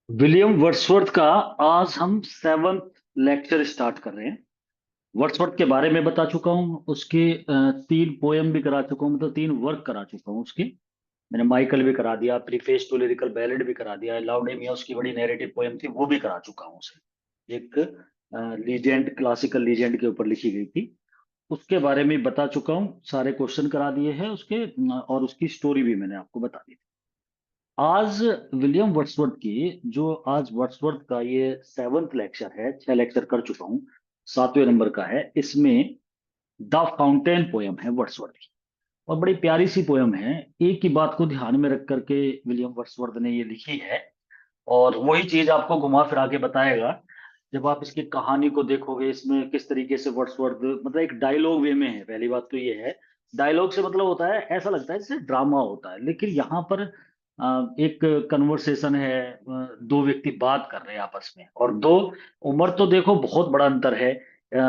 William Wordsworth का आज हम सेवंथ लेक्चर स्टार्ट कर रहे हैं। वर्ड्सवर्थ के बारे में बता चुका हूँ, उसके तीन पोयम भी करा चुका हूँ, मतलब तीन वर्क करा चुका हूँ उसके। मैंने माइकल भी करा दिया, प्रीफेस टू लिरिकल बैलेड भी करा दिया, लाउडेमिया उसकी बड़ी नैरेटिव पोयम थी वो भी करा चुका हूँ उसे। एक लीजेंड, क्लासिकल लीजेंड के ऊपर लिखी गई थी, उसके बारे में बता चुका हूँ। सारे क्वेश्चन करा दिए हैं उसके, और उसकी स्टोरी भी मैंने आपको बता दी थी। आज विलियम वर्ड्सवर्थ की, जो आज वर्ड्सवर्थ का ये सेवंथ लेक्चर है, 6 लेक्चर कर चुका हूँ, 7वें नंबर का है। इसमें द फाउंटेन पोयम है वर्ड्सवर्थ की, और बड़ी प्यारी सी पोयम है। एक ही बात को ध्यान में रख करके विलियम वर्ड्सवर्थ ने ये लिखी है, और वही चीज आपको घुमा फिरा के बताएगा। जब आप इसकी कहानी को देखोगे, इसमें किस तरीके से वर्ड्सवर्थ, मतलब एक डायलॉग वे में है। पहली बात तो ये है, डायलॉग से मतलब होता है, ऐसा लगता है जैसे ड्रामा होता है, लेकिन यहाँ पर एक कन्वर्सेशन है। दो व्यक्ति बात कर रहे हैं आपस में, और दो, उम्र तो देखो बहुत बड़ा अंतर है।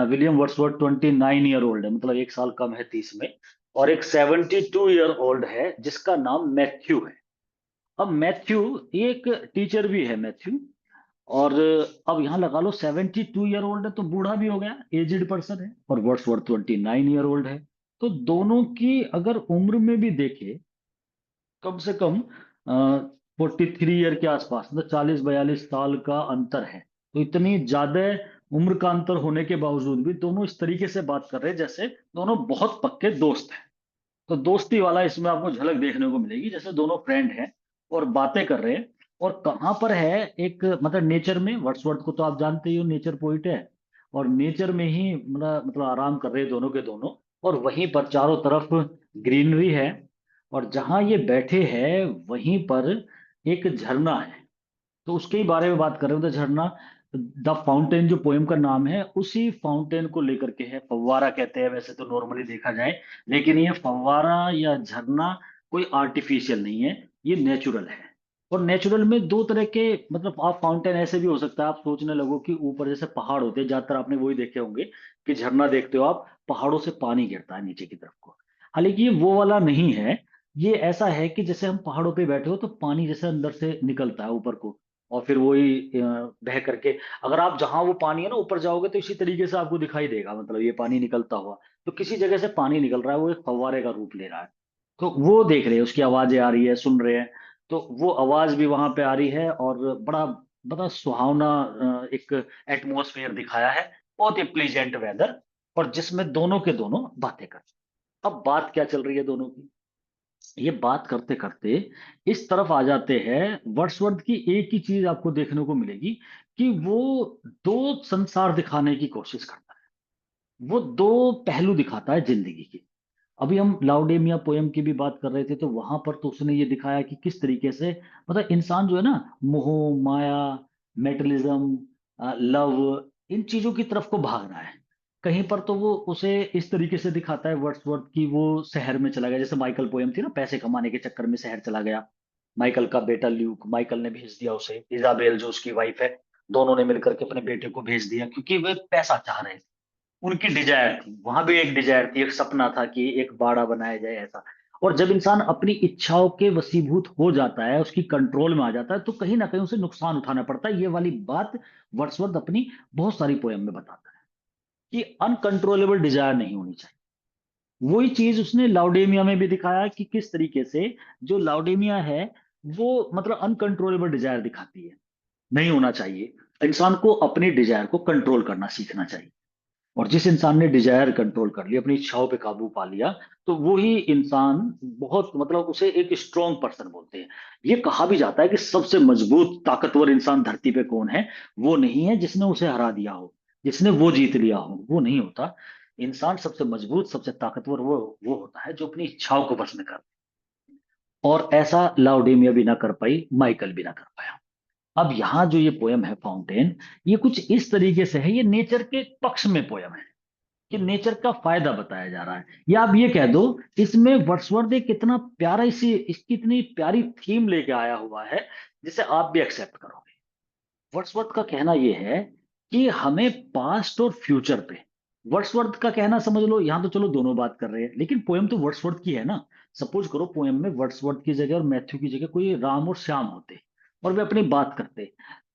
विलियम वर्ड्सवर्थ 29 ईयर ओल्ड है, मतलब 1 साल कम है 30 में। और एक 72 ईयर ओल्ड है जिसका नाम मैथ्यू है। अब मैथ्यू एक टीचर भी है, मैथ्यू। और अब यहाँ लगा लो 72 ईयर ओल्ड है तो बूढ़ा भी हो गया, एजिड पर्सन है, और वर्ड्सवर्थ 29 ईयर ओल्ड है। तो दोनों की अगर उम्र में भी देखे, कम से कम 43 ईयर के आसपास, मतलब 40-42 साल का अंतर है। तो इतनी ज्यादा उम्र का अंतर होने के बावजूद भी दोनों इस तरीके से बात कर रहे हैं जैसे दोनों बहुत पक्के दोस्त हैं। तो दोस्ती वाला इसमें आपको झलक देखने को मिलेगी, जैसे दोनों फ्रेंड हैं और बातें कर रहे हैं। और कहाँ पर है, एक मतलब नेचर में। वर्ड्सवर्थ को तो आप जानते ही हो, नेचर पोइट है। और नेचर में ही मतलब आराम कर रहे हैं दोनों के दोनों। और वहीं पर चारों तरफ ग्रीनरी है, और जहां ये बैठे हैं वहीं पर एक झरना है। तो उसके ही बारे में बात कर रहे हो, तो झरना, द फाउंटेन जो पोएम का नाम है, उसी फाउंटेन को लेकर के है। फव्वारा कहते हैं वैसे तो नॉर्मली देखा जाए, लेकिन ये फव्वारा या झरना कोई आर्टिफिशियल नहीं है, ये नेचुरल है। और नेचुरल में दो तरह के, मतलब आप फाउंटेन ऐसे भी हो सकता है, आप सोचने लगो कि ऊपर जैसे पहाड़ होते हैं, ज्यादातर आपने वही देखे होंगे कि झरना देखते हो आप, पहाड़ों से पानी गिरता है नीचे की तरफ को। हालांकि ये वो वाला नहीं है। ये ऐसा है कि जैसे हम पहाड़ों पे बैठे हो तो पानी जैसे अंदर से निकलता है ऊपर को, और फिर वही बह करके, अगर आप जहां वो पानी है ना ऊपर जाओगे तो इसी तरीके से आपको दिखाई देगा, मतलब ये पानी निकलता हुआ। तो किसी जगह से पानी निकल रहा है, वो एक फव्वारे का रूप ले रहा है। तो वो देख रहे हैं, उसकी आवाजें आ रही है, सुन रहे हैं। तो वो आवाज भी वहां पे आ रही है, और बड़ा बड़ा सुहावना एक एटमोसफेयर दिखाया है। बहुत ही प्लीजेंट वेदर, और जिसमें दोनों के दोनों बातें कर। अब बात क्या चल रही है दोनों की, ये बात करते करते इस तरफ आ जाते हैं। वर्ड्सवर्थ की एक ही चीज आपको देखने को मिलेगी कि वो दो संसार दिखाने की कोशिश करता है। वो दो पहलू दिखाता है जिंदगी के। अभी हम लाउडेमिया पोयम की भी बात कर रहे थे, तो वहां पर तो उसने ये दिखाया कि किस तरीके से, मतलब इंसान जो है ना, मोह, माया, मेटलिज्म, लव, इन चीजों की तरफ को भाग रहा है। कहीं पर तो वो उसे इस तरीके से दिखाता है वर्ड्सवर्थ की, वो शहर में चला गया, जैसे माइकल पोयम थी ना, पैसे कमाने के चक्कर में शहर चला गया। माइकल का बेटा ल्यूक, माइकल ने भेज दिया उसे, इजाबेल जो उसकी वाइफ है, दोनों ने मिलकर के अपने बेटे को भेज दिया, क्योंकि वे पैसा चाह रहे थे। उनकी डिजायर थी, वहां भी एक डिजायर थी, एक सपना था कि एक बाड़ा बनाया जाए ऐसा। और जब इंसान अपनी इच्छाओं के वशीभूत हो जाता है, उसकी कंट्रोल में आ जाता है, तो कहीं ना कहीं उसे नुकसान उठाना पड़ता है। ये वाली बात वर्ड्सवर्थ अपनी बहुत सारी पोयम में बताता है कि अनकंट्रोलेबल डिजायर नहीं होनी चाहिए। वही चीज उसने लाउडेमिया में भी दिखाया कि किस तरीके से जो लाउडेमिया है, वो मतलब अनकंट्रोलेबल डिजायर दिखाती है। नहीं होना चाहिए। इंसान को अपनी डिजायर को कंट्रोल करना सीखना चाहिए। और जिस इंसान ने डिजायर कंट्रोल कर लिया, अपनी इच्छाओं पे काबू पा लिया, तो वो ही इंसान बहुत, मतलब उसे एक स्ट्रॉन्ग पर्सन बोलते हैं। ये कहा भी जाता है कि सबसे मजबूत ताकतवर इंसान धरती पे कौन है, वो नहीं है जिसने उसे हरा दिया हो, जिसने वो जीत लिया हो, वो नहीं होता। इंसान सबसे मजबूत, सबसे ताकतवर वो होता है जो अपनी इच्छाओं को बस में कर। और ऐसा लाउडेमिया भी ना कर पाई, माइकल भी ना कर पाया। अब यहाँ जो ये पोयम है फाउंटेन, ये कुछ इस तरीके से है, ये नेचर के पक्ष में पोयम है, कि नेचर का फायदा बताया जा रहा है। या आप ये कह दो, इसमें वर्ड्सवर्थ एक कितना प्यारा, इसी इसकी इतनी प्यारी थीम लेके आया हुआ है, जिसे आप भी एक्सेप्ट करोगे। वर्ड्सवर्थ का कहना यह है कि हमें पास्ट और फ्यूचर पे, वर्ड्सवर्थ का कहना समझ लो, यहां तो चलो दोनों बात कर रहे हैं, लेकिन पोयम तो वर्ड्सवर्थ की है ना। सपोज करो पोयम में वर्ड्सवर्थ की जगह और मैथ्यू की जगह कोई राम और श्याम होते, और वे अपनी बात करते।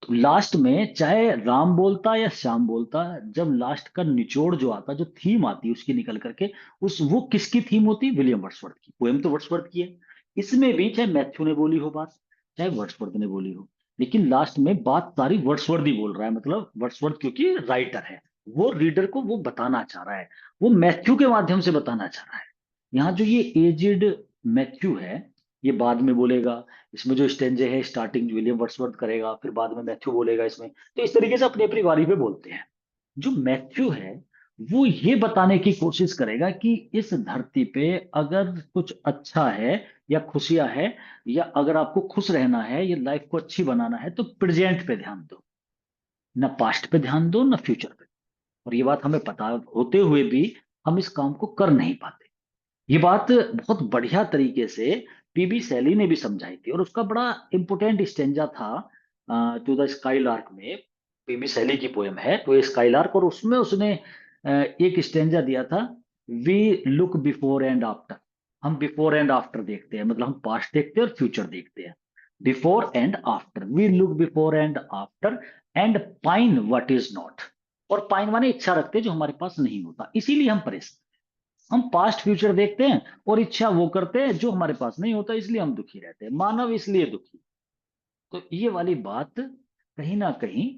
तो लास्ट में चाहे राम बोलता या श्याम बोलता, जब लास्ट का निचोड़ जो आता, जो थीम आती उसकी निकल करके, उस वो किसकी थीम होती? विलियम वर्ड्सवर्थ की। पोएम तो वर्ड्सवर्थ की है। इसमें भी चाहे मैथ्यू ने बोली हो बात, चाहे वर्ड्सवर्थ ने बोली हो, लेकिन लास्ट में बात सारी वर्ड्सवर्थ ही बोल रहा है। मतलब वर्ड्सवर्थ क्योंकि राइटर है, वो रीडर को वो बताना चाह रहा है, वो मैथ्यू के माध्यम से बताना चाह रहा है। यहाँ जो ये एजिड मैथ्यू है, ये बाद में बोलेगा। इसमें जो स्टेंजे है, स्टार्टिंग विलियम वर्ड्सवर्थ करेगा, फिर बाद में मैथ्यू बोलेगा इसमें। तो इस तरीके से अपनी अपनी बारी पे बोलते हैं। जो मैथ्यू है, वो ये बताने की कोशिश करेगा कि इस धरती पे अगर कुछ अच्छा है या खुशियां है, या अगर आपको खुश रहना है, ये लाइफ को अच्छी बनाना है, तो प्रेजेंट पे ध्यान दो, ना पास्ट पे ध्यान दो, ना फ्यूचर पे। और ये बात हमें पता होते हुए भी हम इस काम को कर नहीं पाते। ये बात बहुत बढ़िया तरीके से पीबी शैली ने भी समझाई थी, और उसका बड़ा इंपोर्टेंट स्टेंजा था टू द स्काई लार्क में। पीबी शैली की पोयम है टू स्काई लार्क, और उसमें उसने एक स्टेंजा दिया था, we look before and after. हम बिफोर एंड आफ्टर देखते हैं, मतलब हम पास्ट देखते हैं और फ्यूचर देखते हैं। Before and after, we look before and after, and pine what is not. और पाइन माने इच्छा रखते हैं जो हमारे पास नहीं होता, इसीलिए हम परेशान। हम पास्ट फ्यूचर देखते हैं और इच्छा वो करते हैं जो हमारे पास नहीं होता, इसलिए हम दुखी रहते हैं, मानव इसलिए दुखी। तो ये वाली बात कहीं ना कहीं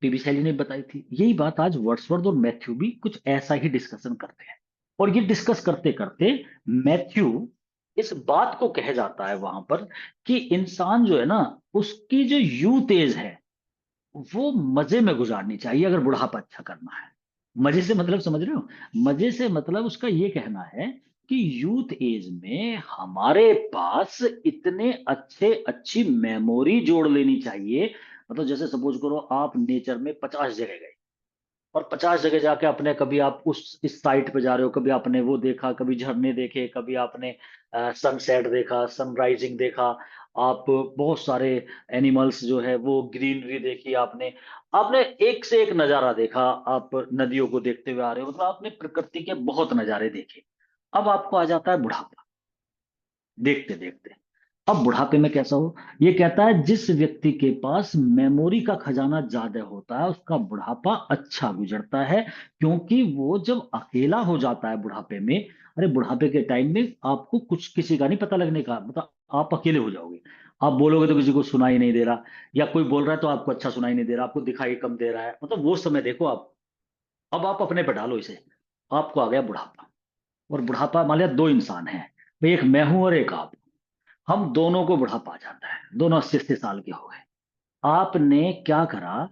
पीबी शैली ने बताई थी। यही बात आज वर्ड्सवर्थ और मैथ्यू भी कुछ ऐसा ही डिस्कशन करते हैं। और ये डिस्कस करते करते मैथ्यू इस बात को कह जाता है वहां पर कि इंसान जो है ना, उसकी जो यूथ एज है, वो मजे में गुजारनी चाहिए अगर बुढ़ापा अच्छा करना है। मजे से मतलब समझ रहे हो? मजे से मतलब उसका ये कहना है कि यूथ एज में हमारे पास इतने अच्छे अच्छी मेमोरी जोड़ लेनी चाहिए। मतलब जैसे सपोज करो आप नेचर में 50 जगह गए, और 50 जगह जाके अपने, कभी आप उस इस साइट पे जा रहे हो, कभी आपने वो देखा, कभी झरने देखे, कभी आपने सनसेट देखा, सनराइजिंग देखा, आप बहुत सारे एनिमल्स जो है वो ग्रीनरी देखी आपने। आपने एक से एक नजारा देखा, आप नदियों को देखते हुए आ रहे हो, मतलब आपने प्रकृति के बहुत नजारे देखे। अब आपको आ जाता है बुढ़ापा, देखते देखते। अब बुढ़ापे में कैसा हो? ये कहता है जिस व्यक्ति के पास मेमोरी का खजाना ज्यादा होता है, उसका बुढ़ापा अच्छा गुजरता है। क्योंकि वो जब अकेला हो जाता है बुढ़ापे में, अरे बुढ़ापे के टाइम में आपको कुछ किसी का नहीं पता लगने का, मतलब आप अकेले हो जाओगे। आप बोलोगे तो किसी को सुनाई नहीं दे रहा, या कोई बोल रहा है तो आपको अच्छा सुनाई नहीं दे रहा, आपको दिखाई कम दे रहा है, मतलब वो समय देखो आप। अब आप अपने पे डालो इसे, आपको आ गया बुढ़ापा। और बुढ़ापा मान लिया दो इंसान हैं, भाई एक मैं हूं और एक आप। हम दोनों को बुढ़ापा आ जाता है, दोनों 80 80 साल के हो गए। आपने क्या करा?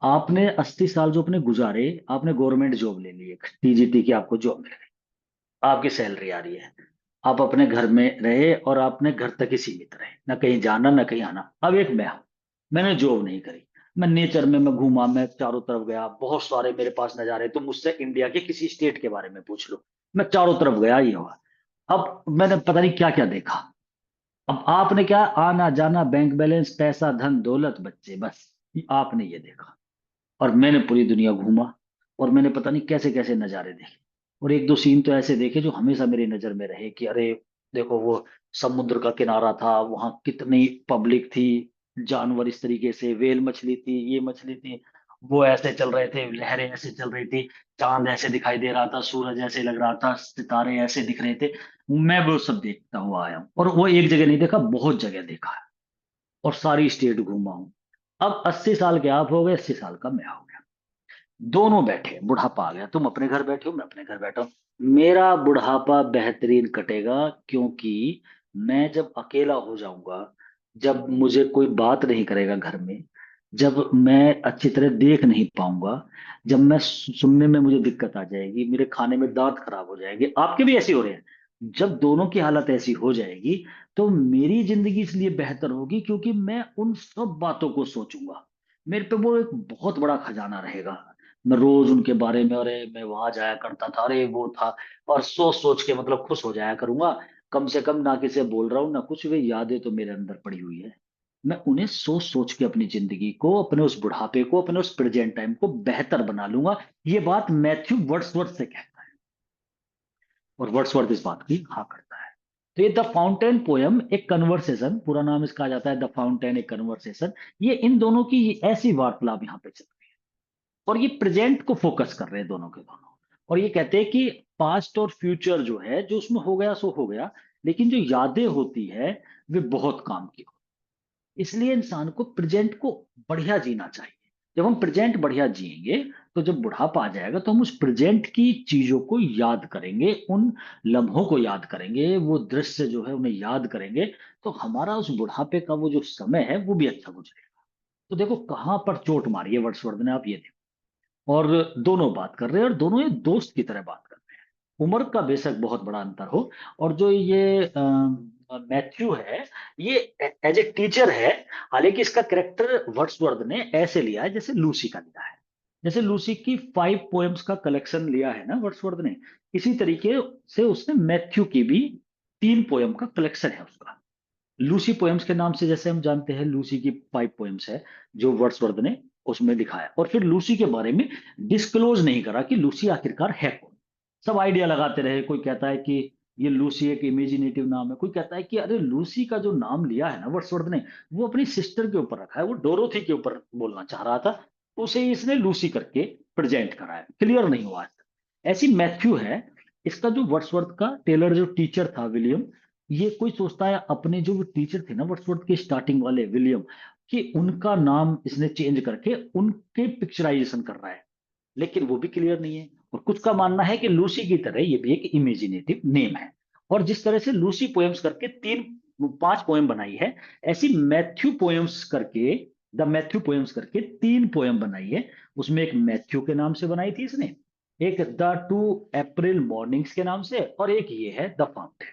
आपने 80 साल जो अपने गुजारे, आपने गवर्नमेंट जॉब ले ली, एक टीजीटी की आपको जॉब मिल गई, आपकी सैलरी आ रही है, आप अपने घर में रहे और आपने घर तक ही सीमित रहे, ना कहीं जाना ना कहीं आना। अब एक मैं हूं, मैंने जॉब नहीं करी, मैं नेचर में मैं घूमा, मैं चारों तरफ गया, बहुत सारे मेरे पास नजारे, तो मुझसे इंडिया के किसी स्टेट के बारे में पूछ लो, मैं चारों तरफ गया ही हुआ। अब मैंने पता नहीं क्या क्या देखा। अब आपने क्या, आना जाना, बैंक बैलेंस, पैसा, धन दौलत, बच्चे, बस आपने ये देखा। और मैंने पूरी दुनिया घूमा, और मैंने पता नहीं कैसे कैसे नजारे देखे। और एक दो सीन तो ऐसे देखे जो हमेशा मेरी नजर में रहे कि अरे देखो वो समुद्र का किनारा था, वहां कितनी पब्लिक थी, जानवर इस तरीके से, वेल मछली थी, ये मछली थी, वो ऐसे चल रहे थे, लहरें ऐसे चल रही थी, चांद ऐसे दिखाई दे रहा था, सूरज ऐसे लग रहा था, सितारे ऐसे दिख रहे थे। मैं वो सब देखता हुआ आया हूँ, और वो एक जगह नहीं देखा, बहुत जगह देखा है, और सारी स्टेट घूमा हूँ। अब 80 साल के आप हो गए, 80 साल का मैं हो गया, दोनों बैठे, बुढ़ापा आ गया, तुम अपने घर बैठे हो, मैं अपने घर बैठा हूं। मेरा बुढ़ापा बेहतरीन कटेगा, क्योंकि मैं जब अकेला हो जाऊंगा, जब मुझे कोई बात नहीं करेगा घर में, जब मैं अच्छी तरह देख नहीं पाऊंगा, जब मैं सुनने में मुझे दिक्कत आ जाएगी, मेरे खाने में दांत खराब हो जाएंगे, आपके भी ऐसे हो रहे हैं। जब दोनों की हालत ऐसी हो जाएगी, तो मेरी जिंदगी इसलिए बेहतर होगी क्योंकि मैं उन सब बातों को सोचूंगा। मेरे पे वो एक बहुत बड़ा खजाना रहेगा। मैं रोज उनके बारे में, अरे मैं वहां जाया करता था, अरे वो था, और सोच सोच के मतलब खुश हो जाया करूंगा। कम से कम ना किसी से बोल रहा हूँ ना कुछ, वे यादें तो मेरे अंदर पड़ी हुई है। मैं उन्हें सोच सोच के अपनी जिंदगी को, अपने उस बुढ़ापे को, अपने उस प्रेजेंट टाइम को बेहतर बना लूंगा। ये बात मैथ्यू वर्ड्सवर्थ से कहता है, और वर्ड्सवर्थ इस बात की हाँ करता है। तो ये द फाउंटेन पोयम एक कन्वर्सेशन, पूरा नाम इसका आ जाता है द फाउंटेन एक कन्वर्सेशन। ये इन दोनों की ऐसी वार्तालाप यहाँ पे चल रही है, और ये प्रेजेंट को फोकस कर रहे हैं दोनों के दोनों। और ये कहते हैं कि पास्ट और फ्यूचर जो है, जो उसमें हो गया सो हो गया, लेकिन जो यादें होती है वे बहुत काम की। इसलिए इंसान को प्रेजेंट को बढ़िया जीना चाहिए। जब हम प्रेजेंट बढ़िया जिएंगे, तो जब बुढ़ापा आ जाएगा तो हम उस प्रेजेंट की चीजों को याद करेंगे, उन लम्हों को याद करेंगे, वो दृश्य जो है उन्हें याद करेंगे। तो हमारा उस बुढ़ापे का वो जो समय है वो भी अच्छा गुजरेगा। तो देखो कहाँ पर चोट मारी है वर्ड्सवर्थ ने, आप ये देखो। और दोनों बात कर रहे हैं, और दोनों एक दोस्त की तरह बात कर रहे हैं। उम्र का बेशक बहुत बड़ा अंतर हो, और जो ये मैथ्यू है, ये एज ए टीचर है। हालांकि इसका कैरेक्टर वर्ड्सवर्थ ने ऐसे लिया है जैसे लूसी का लिया है। जैसे लूसी की 5 पोएम्स का कलेक्शन लिया है ना वर्ड्सवर्थ ने, इसी तरीके से उसने मैथ्यू की भी 3 पोएम का कलेक्शन है उसका। लूसी पोएम्स के नाम से जैसे हम जानते हैं, लूसी की 5 पोएम्स है जो वर्ड्सवर्थ ने उसमें दिखाया। और फिर लूसी के बारे में डिस्क्लोज नहीं करा कि लूसी आखिरकार है कौन। सब आइडिया लगाते रहे, कोई कहता है कि ये लूसी एक इमेजिनेटिव नाम है, कोई कहता है कि अरे लूसी का जो नाम लिया है ना वर्ड्सवर्थ ने, वो अपनी सिस्टर के ऊपर रखा है, वो डोरोथी के ऊपर बोलना चाह रहा था, उसे इसने लूसी करके प्रेजेंट करा है। क्लियर नहीं हुआ है। ऐसी मैथ्यू है। इसका जो वर्ड्सवर्थ का टेलर जो टीचर था विलियम, ये कोई सोचता है अपने जो टीचर थे ना वर्ड्सवर्थ के स्टार्टिंग वाले विलियम, कि उनका नाम इसने चेंज करके उनके पिक्चराइजेशन कर रहा है। लेकिन वो भी क्लियर नहीं है। और कुछ का मानना है कि लूसी की तरह ये भी एक इमेजिनेटिव नेम है। और जिस तरह से लूसी पोएम्स करके 5 पोएम बनाई है, ऐसी मैथ्यू पोएम्स करके, द मैथ्यू पोएम्स करके 3 पोएम बनाई है। उसमें एक मैथ्यू के नाम से बनाई थी इसने, एक द 2 अप्रैल मॉर्निंग्स के नाम से, और एक ये है द फाउंटेन।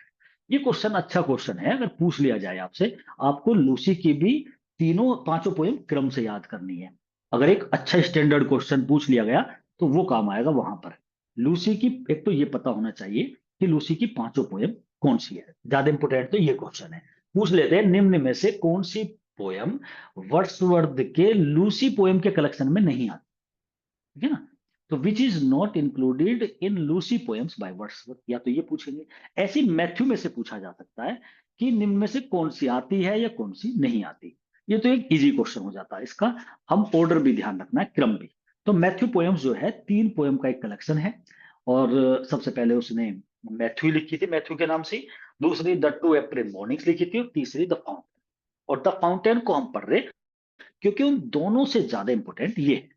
ये क्वेश्चन अच्छा क्वेश्चन है, अगर पूछ लिया जाए आपसे, आपको लूसी की भी तीनों 5 पोएम क्रम से याद करनी है। अगर एक अच्छा स्टैंडर्ड क्वेश्चन पूछ लिया गया तो वो काम आएगा वहां पर। लूसी की एक तो ये पता होना चाहिए कि लूसी की 5 पोएम कौन सी है, ज्यादा इंपोर्टेंट तो ये क्वेश्चन है। पूछ लेते हैं निम्न में से कौन सी पोएम वर्ड्सवर्थ के लूसी पोएम के कलेक्शन में नहीं आती, ठीक है ना। तो which is not included in Lucy poems by Wordsworth, या तो ये पूछेंगे। ऐसी मैथ्यू में से पूछा जा सकता है कि निम्न में से कौन सी आती है या कौन सी नहीं आती। ये तो एक इजी क्वेश्चन हो जाता है इसका। हम ऑर्डर भी ध्यान रखना है, क्रम भी। तो मैथ्यू पोएम्स जो है 3 पोएम का एक कलेक्शन है। और सबसे पहले उसने मैथ्यू लिखी थी मैथ्यू के नाम से, दूसरी द 2 अप्रैल मॉर्निंग्स लिखी थी, और तीसरी द फाउंटेन। और द फाउंटेन को हम पढ़ रहे क्योंकि उन दोनों से ज्यादा इंपॉर्टेंट ये है।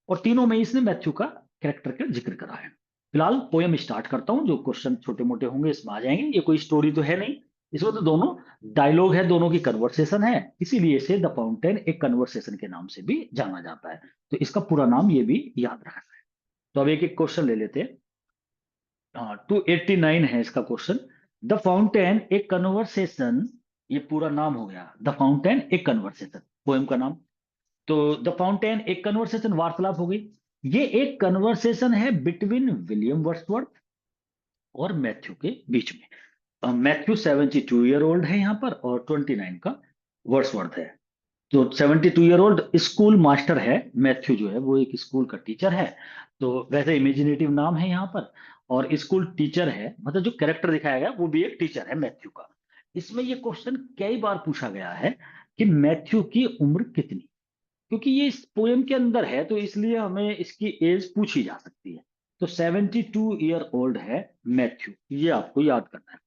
और तीनों में इसने मैथ्यू का कैरेक्टर का जिक्र करा है। फिलहाल पोयम स्टार्ट करता हूं, जो क्वेश्चन छोटे मोटे होंगे इसमें आ जाएंगे। ये कोई स्टोरी तो है नहीं, इसमें तो दोनों डायलॉग है, दोनों की कन्वर्सेशन है, इसीलिए इसे द फाउंटेन एक कन्वर्सेशन के नाम से भी जाना जाता है। तो इसका पूरा नाम ये भी याद रखना है। तो अब एक एक क्वेश्चन ले लेते हैं। 289 है इसका क्वेश्चन। द फाउंटेन एक कन्वर्सेशन, ये पूरा नाम हो गया, द फाउंटेन एक कन्वर्सेशन पोएम का नाम। तो द फाउंटेन एक कन्वर्सेशन वार्तालाप हो गई। ये एक कन्वर्सेशन है बिटवीन विलियम वर्ड्सवर्थ और मैथ्यू के बीच में। मैथ्यू 72 ईयर ओल्ड है यहाँ पर, और 29 का वर्ड्सवर्थ है। तो 72 ईयर ओल्ड स्कूल मास्टर है, मैथ्यू जो है वो एक स्कूल का टीचर है। तो वैसे इमेजिनेटिव नाम है यहाँ पर। और स्कूल टीचर है, मतलब जो कैरेक्टर दिखाया गया वो भी एक टीचर है मैथ्यू का। इसमें ये क्वेश्चन कई बार पूछा गया है कि मैथ्यू की उम्र कितनी, क्योंकि ये इस पोएम के अंदर है, तो इसलिए हमें इसकी एज पूछी जा सकती है। तो 72 ईयर ओल्ड है मैथ्यू, ये आपको याद करना है।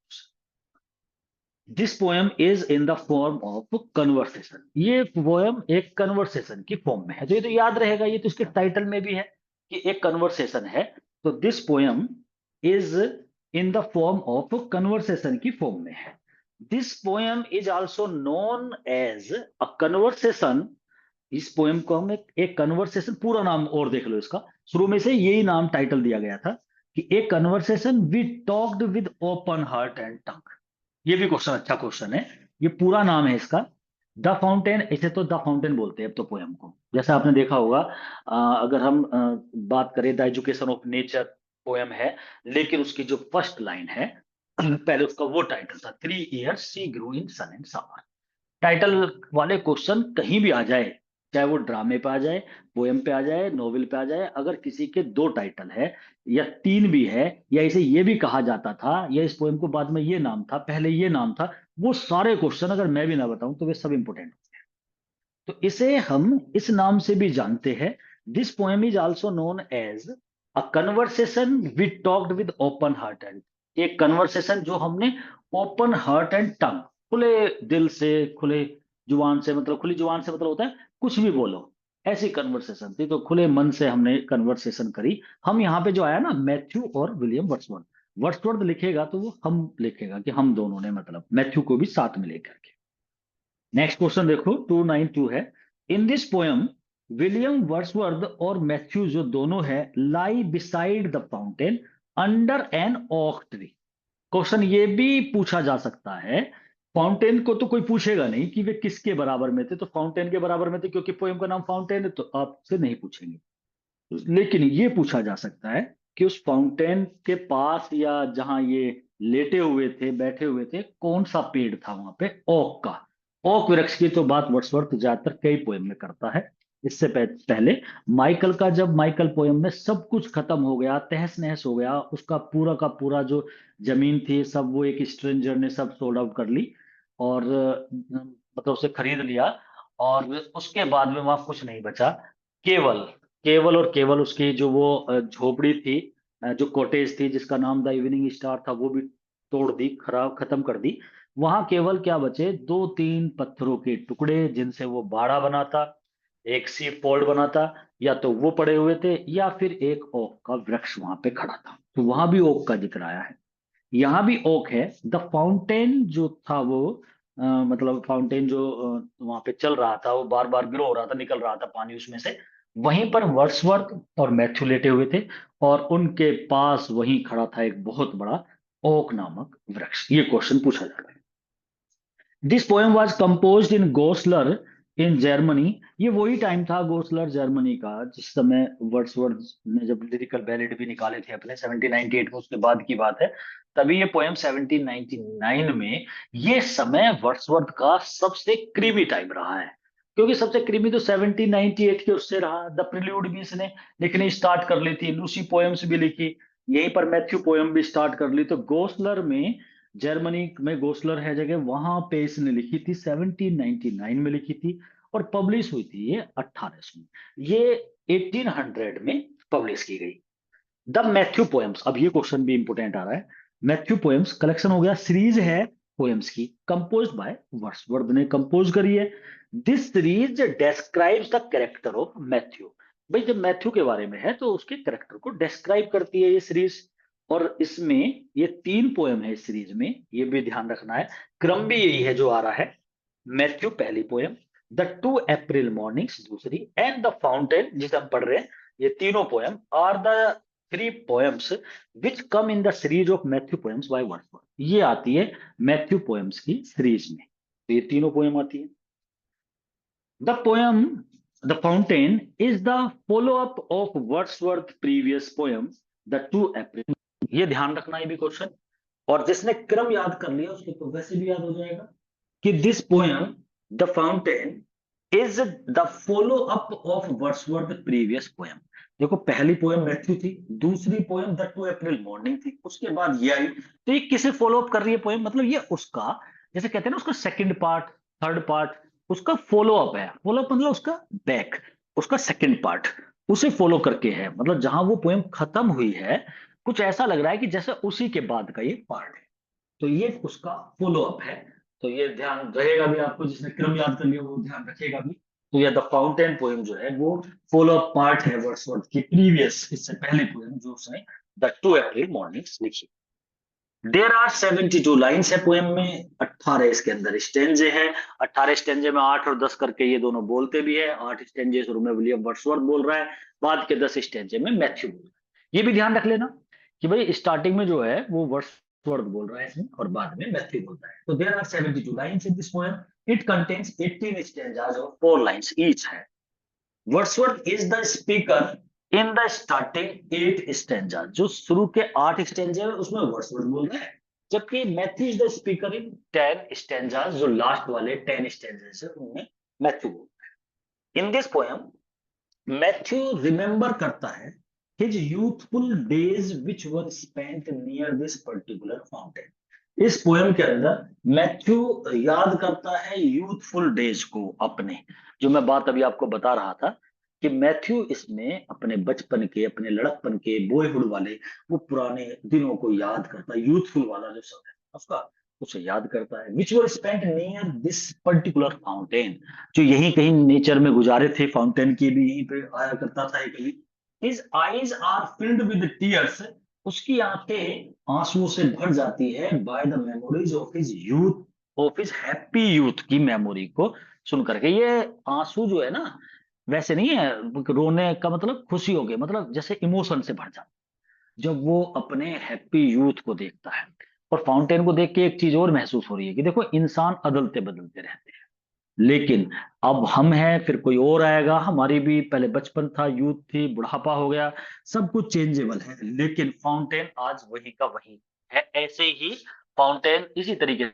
This poem is in the form of conversation, ये पोएम एक कन्वर्सेशन की फॉर्म में है। तो ये तो याद रहेगा, ये तो इसके टाइटल में भी है कि एक कन्वर्सेशन है। तो this poem is in the form of conversation की फॉर्म में है। This poem is also known as a conversation. इस पोएम को हम एक कन्वर्सेशन, पूरा नाम और देख लो इसका, शुरू में से यही नाम टाइटल दिया गया था कि a conversation we talked with open heart and tongue. ये भी क्वेश्चन अच्छा क्वेश्चन है। ये पूरा नाम है इसका द फाउंटेन। इसे तो द फाउंटेन बोलते हैं अब तो पोएम को, जैसा आपने देखा होगा। अगर हम बात करें the education of nature poem है, लेकिन उसकी जो फर्स्ट लाइन है पहले उसका वो टाइटल था 3 years she grew in sun and summer. Title वाले क्वेश्चन कहीं भी आ जाए, चाहे वो ड्रामे पे आ जाए, पोएम पे आ जाए, नोवेल पे आ जाए, अगर किसी के दो टाइटल है या तीन भी है, या इसे ये भी कहा जाता था, या इस पोएम को बाद में ये नाम था, पहले ये नाम था, वो सारे क्वेश्चन अगर मैं भी ना बताऊं तो वे सब इंपोर्टेंट। तो इसे हम इस नाम से भी जानते हैं। This poem is also known as a conversation we talked with open heart and, एक कन्वर्सेशन जो हमने ओपन हार्ट एंड टंग, खुले दिल से, खुले जुबान से, मतलब खुली जुबान से मतलब होता है कुछ भी बोलो, ऐसी कन्वर्सेशन थी। तो खुले मन से हमने कन्वर्सेशन करी। हम यहाँ पे जो आया ना, मैथ्यू और विलियम वर्ड्सवर्थ, वर्ड्सवर्थ लिखेगा तो वो हम लिखेगा कि हम दोनों ने, मतलब मैथ्यू को भी साथ में लेकर के। नेक्स्ट क्वेश्चन देखो, 292 है। In this poem William Wordsworth और मैथ्यू जो दोनों है, lie beside the fountain under an oak tree. Question ये भी पूछा जा सकता है, फाउंटेन को तो कोई पूछेगा नहीं कि वे किसके बराबर में थे, तो फाउंटेन के बराबर में थे क्योंकि पोएम का नाम फाउंटेन है, तो आपसे नहीं पूछेंगे। लेकिन ये पूछा जा सकता है कि उस फाउंटेन के पास या जहां ये लेटे हुए थे, बैठे हुए थे, कौन सा पेड़ था वहां पे, ओक का। ओक वृक्ष की तो बात वर्ड्सवर्थ ज्यादातर कई पोएम में करता है। इससे पहले माइकल का, जब माइकल पोएम में सब कुछ खत्म हो गया, तहस नहस हो गया, उसका पूरा का पूरा जो जमीन थी सब वो एक स्ट्रेंजर ने सब सोल्ड आउट कर ली, और मतलब उसे खरीद लिया, और उसके बाद में वहां कुछ नहीं बचा। केवल केवल और केवल उसकी जो वो झोपड़ी थी, जो कॉटेज थी जिसका नाम द इवनिंग स्टार था, वो भी तोड़ दी, खराब खत्म कर दी। वहां केवल क्या बचे, दो तीन पत्थरों के टुकड़े जिनसे वो बाड़ा बनाता, एक सी पोल्ड बनाता, या तो वो पड़े हुए थे, या फिर एक ओक का वृक्ष वहां पे खड़ा था। तो वहां भी ओक का जिक्र आया है, यहाँ भी ओक है। द फाउंटेन जो था वो मतलब फाउंटेन जो वहां पे चल रहा था, वो बार बार ग्रो हो रहा था, निकल रहा था पानी उसमें से। वहीं पर वर्ड्सवर्थ और मैथ्यू लेटे हुए थे, और उनके पास वहीं खड़ा था एक बहुत बड़ा ओक नामक वृक्ष। ये क्वेश्चन पूछा जाता है। This poem was composed in Goslar in Germany. ये वही टाइम था गोसलर जर्मनी का जिस समय वर्ड्सवर्थ ने जब लिरिकल बैलेड भी निकाले थे अपने 1798 में, उसके बाद की बात है। तभी ये पोएम 1799 में, ये समय वर्ड्सवर्थ का सबसे क्रीमी टाइम रहा है। क्योंकि सबसे क्रीमी तो 1798 के उससे रहा, द प्रिल्यूड भी इसने लिखनी स्टार्ट कर ली थी, लूसी पोएम्स भी लिखी, यहीं पर मैथ्यू पोएम भी स्टार्ट कर ली। तो गोसलर में, जर्मनी में गोसलर है जगह, वहां पे इसने लिखी थी, 1799 में लिखी थी, और पब्लिश हुई थी ये 1800 में। ये 1800 में पब्लिश की गई। द मैथ्यू पोएम्स, अब ये क्वेश्चन भी इंपोर्टेंट आ रहा है। मैथ्यू पोएम्स कलेक्शन हो गया, सीरीज है पोएम्स की, कंपोज बाय वर्ड्सवर्थ ने कंपोज करी है। This series describes the character of Matthew. भाई जब मैथ्यू के बारे में है तो उसके कैरेक्टर को डिस्क्राइब करती है ये सीरीज। और इसमें ये तीन पोएम है इस सीरीज में, ये भी ध्यान रखना है। क्रम भी यही है जो आ रहा है, मैथ्यू पहली पोएम, द 2 अप्रैल मॉर्निंग्स दूसरी, एंड द फाउंटेन जिसे हम पढ़ रहे हैं। ये तीनों poem are the 3 poems which come in the series of Matthew poems by Wordsworth. ये आती है मैथ्यू पोएम्स की सीरीज में, तो ये तीनों पोएम आती है। The poem the fountain is the follow up of Wordsworth previous poem the 2 अप्रैल। ये ध्यान रखना, ये भी क्वेश्चन, और जिसने क्रम याद कर लिया उसको तो वैसे भी याद हो जाएगा कि this poem the fountain is the follow up of Wordsworth previous poem. देखो पहली पोएम मैथ्यू थी, दूसरी पोएम द 2 अप्रैल मॉर्निंग थी, उसके बाद ये आई। तो ये किसे फॉलो अप कर रही है पोएम, मतलब ये उसका, जैसे कहते हैं ना, उसका सेकंड पार्ट, थर्ड पार्ट, उसका फॉलो अप है। फॉलो अप मतलब उसका बैक, उसका सेकंड पार्ट, उसे फॉलो करके है। मतलब जहां वो पोएम खत्म हुई है, कुछ ऐसा लग रहा है कि जैसे उसी के बाद का ये पार्ट है। तो ये उसका फॉलो अप है। तो ये ध्यान रहेगा भी आपको, जिसने क्रम याद कर लिया वो ध्यान रखेगा भी। तो ये द फाउंटेन पोएम जो है वो फॉलो अप पार्ट है वर्ड्सवर्थ की प्रीवियस, इससे पहले पोएम जो उसने द 2 अप्रैल मॉर्निंग्स लिखी। देर आर 72 लाइन्स है पोएम में, 18 इसके अंदर स्टेंजे हैं। 18 स्टेंजे में 8 और 10 करके ये दोनों बोलते भी है। 8 स्टेंजे शुरू में विलियम वर्ड्सवर्थ बोल रहा है, बाद के 10 स्टेंजे में मैथ्यू बोल रहा है। ये भी ध्यान रख लेना कि भाई स्टार्टिंग में जो है वो वर्ड्सवर्थ बोल रहा है इसमें, और बाद में मैथ्यू बोलता है। तो there are 72 lines in this poem. It contains 18 stanzas और 4 लाइन्स ईच है। Wordsworth is the speaker in the starting 8 stanza. जो शुरू के 8 स्टेंजे है उसमें वर्ड्सवर्थ बोल रहा है, जबकि Matthew is the speaker in 10 stanzas, जो लास्ट वाले 10 स्टेंजेस है उनमें मैथ्यू बोल रहा है। In this poem Matthew remember करता है his youthful days which were spent near this particular fountain. इस पोएम के अंदर मैथ्यू याद करता है यूथफुल डेज को अपने, जो मैं बात अभी आपको बता रहा था कि मैथ्यू इसमें अपने बचपन के, अपने लड़कपन के, बॉयहुड वाले वो पुराने दिनों को याद करता है, यूथफुल वाला जो समय है उसका उसे याद करता है। Which were spent near this particular fountain, जो यहीं कहीं नेचर में गुजारे थे, फाउंटेन के भी यहीं पे आया करता था कभी। His eyes are filled with tears, उसकी आंखें आंसुओं से भर जाती है by the memories of his youth, of his happy youth की मेमोरी को सुन करके। ये आंसू जो है ना, वैसे नहीं है रोने का मतलब खुशी हो गई, मतलब जैसे इमोशन से भर जाता जब वो अपने हैप्पी यूथ को देखता है। और फाउंटेन को देख के एक चीज और महसूस हो रही है कि देखो इंसान अदलते बदलते रहते हैं, लेकिन अब हम हैं, फिर कोई और आएगा, हमारी भी पहले बचपन था, यूथ थी, बुढ़ापा हो गया, सब कुछ चेंजेबल है, लेकिन फाउंटेन आज वही का वही है। ऐसे ही फाउंटेन इसी तरीके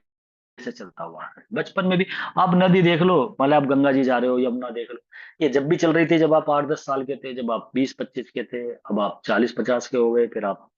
से चलता हुआ है बचपन में भी। आप नदी देख लो, मतलब आप गंगा जी जा रहे हो, यमुना देख लो, ये जब भी चल रही थी, जब आप 8-10 साल के थे, जब आप 20-25 के थे, अब आप 40-50 के हो गए, फिर आप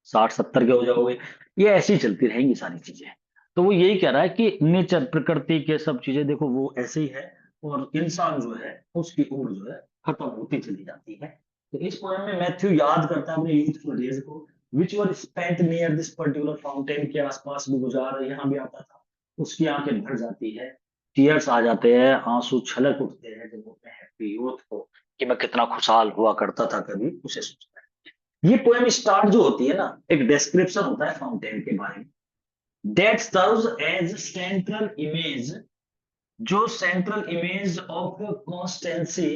60-70 के हो जाओगे, ये ऐसी ही चलती रहेंगी सारी चीजें। तो वो यही कह रहा है कि नेचर, प्रकृति के सब चीजें देखो वो ऐसे ही है, और इंसान जो है उसकी उम्र जो है खत्म होती चली जाती है। तो इस पोएम में मैथ्यू याद करता है अपने यूथफुल डेज को, which were spent near this particular fountain, के आसपास भी गुजार यहाँ भी आता था। उसकी आंखें भर जाती है, टीयर्स आ जाते हैं, आंसू छलक उठते हैं जब वो अपने हैप्पी यूथ को, कि मैं कितना खुशहाल हुआ करता था कभी, उसे सोचता है। ये पोएम स्टार्ट जो होती है ना, एक डिस्क्रिप्शन होता है फाउंटेन के बारे में, that serves as central image, जो central image of constancy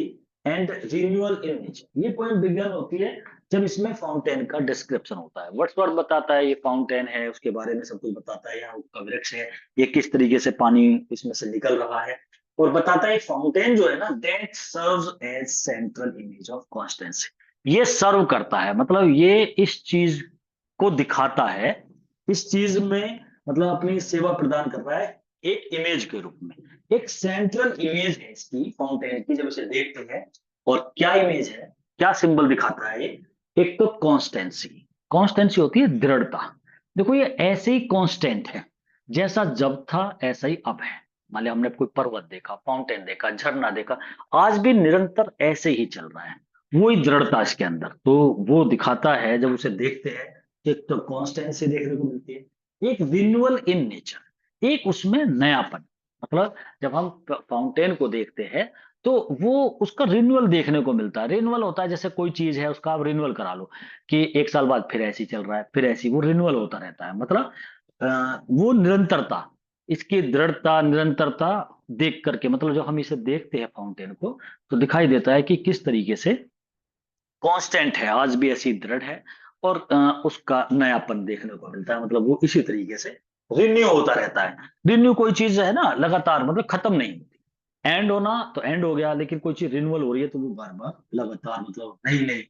and renewal in nature. ये पोएम बिगन होती है जब इसमें फाउंटेन का डिस्क्रिप्शन होता है, वर्ड्सवर्थ बताता है ये फाउंटेन है, उसके बारे में सब कुछ बताता है, यहाँ का वृक्ष है, ये किस तरीके से पानी इसमें से निकल रहा है, और बताता है फाउंटेन जो है ना, that serves as central image of constancy. ये सर्व करता है, मतलब ये इस चीज को दिखाता है, इस चीज में मतलब अपनी सेवा प्रदान कर रहा है एक इमेज के रूप में। एक सेंट्रल इमेज है इसकी फाउंटेन की, जब इसे देखते हैं। और क्या इमेज है, क्या सिंबल दिखाता है ये? एक तो कॉन्स्टेंसी, कॉन्स्टेंसी होती है दृढ़ता। देखो ये ऐसे ही कांस्टेंट है, जैसा जब था ऐसा ही अब है। मान लिया हमने कोई पर्वत देखा, फाउंटेन देखा, झरना देखा, आज भी निरंतर ऐसे ही चल रहा है, वही दृढ़ता इसके अंदर। तो वो दिखाता है जब उसे देखते हैं, एक तो कॉन्स्टेंसी देखने को मिलती है, एक रिन्यूअल इन नेचर, एक उसमें नयापन। मतलब जब हम फाउंटेन को देखते हैं तो वो उसका रिन्यूअल देखने को मिलता है। रिन्यूअल होता है जैसे कोई चीज है उसका आप रिन्यूअल करा लो, कि 1 साल बाद फिर ऐसी चल रहा है, फिर ऐसी, वो रिन्यूअल होता रहता है। मतलब वो निरंतरता, इसकी दृढ़ता, निरंतरता देख करके, मतलब जब हम इसे देखते हैं फाउंटेन को, तो दिखाई देता है कि किस तरीके से कांस्टेंट है, आज भी ऐसी दृढ़ है, और उसका नयापन देखने को मिलता है, मतलब वो इसी तरीके से रिन्यू होता रहता है। रिन्यू कोई चीज है ना लगातार, मतलब खत्म नहीं होती। एंड होना तो एंड हो गया, लेकिन कोई चीज रिन्यूअल हो रही है तो वो बार बार लगातार, मतलब नई नई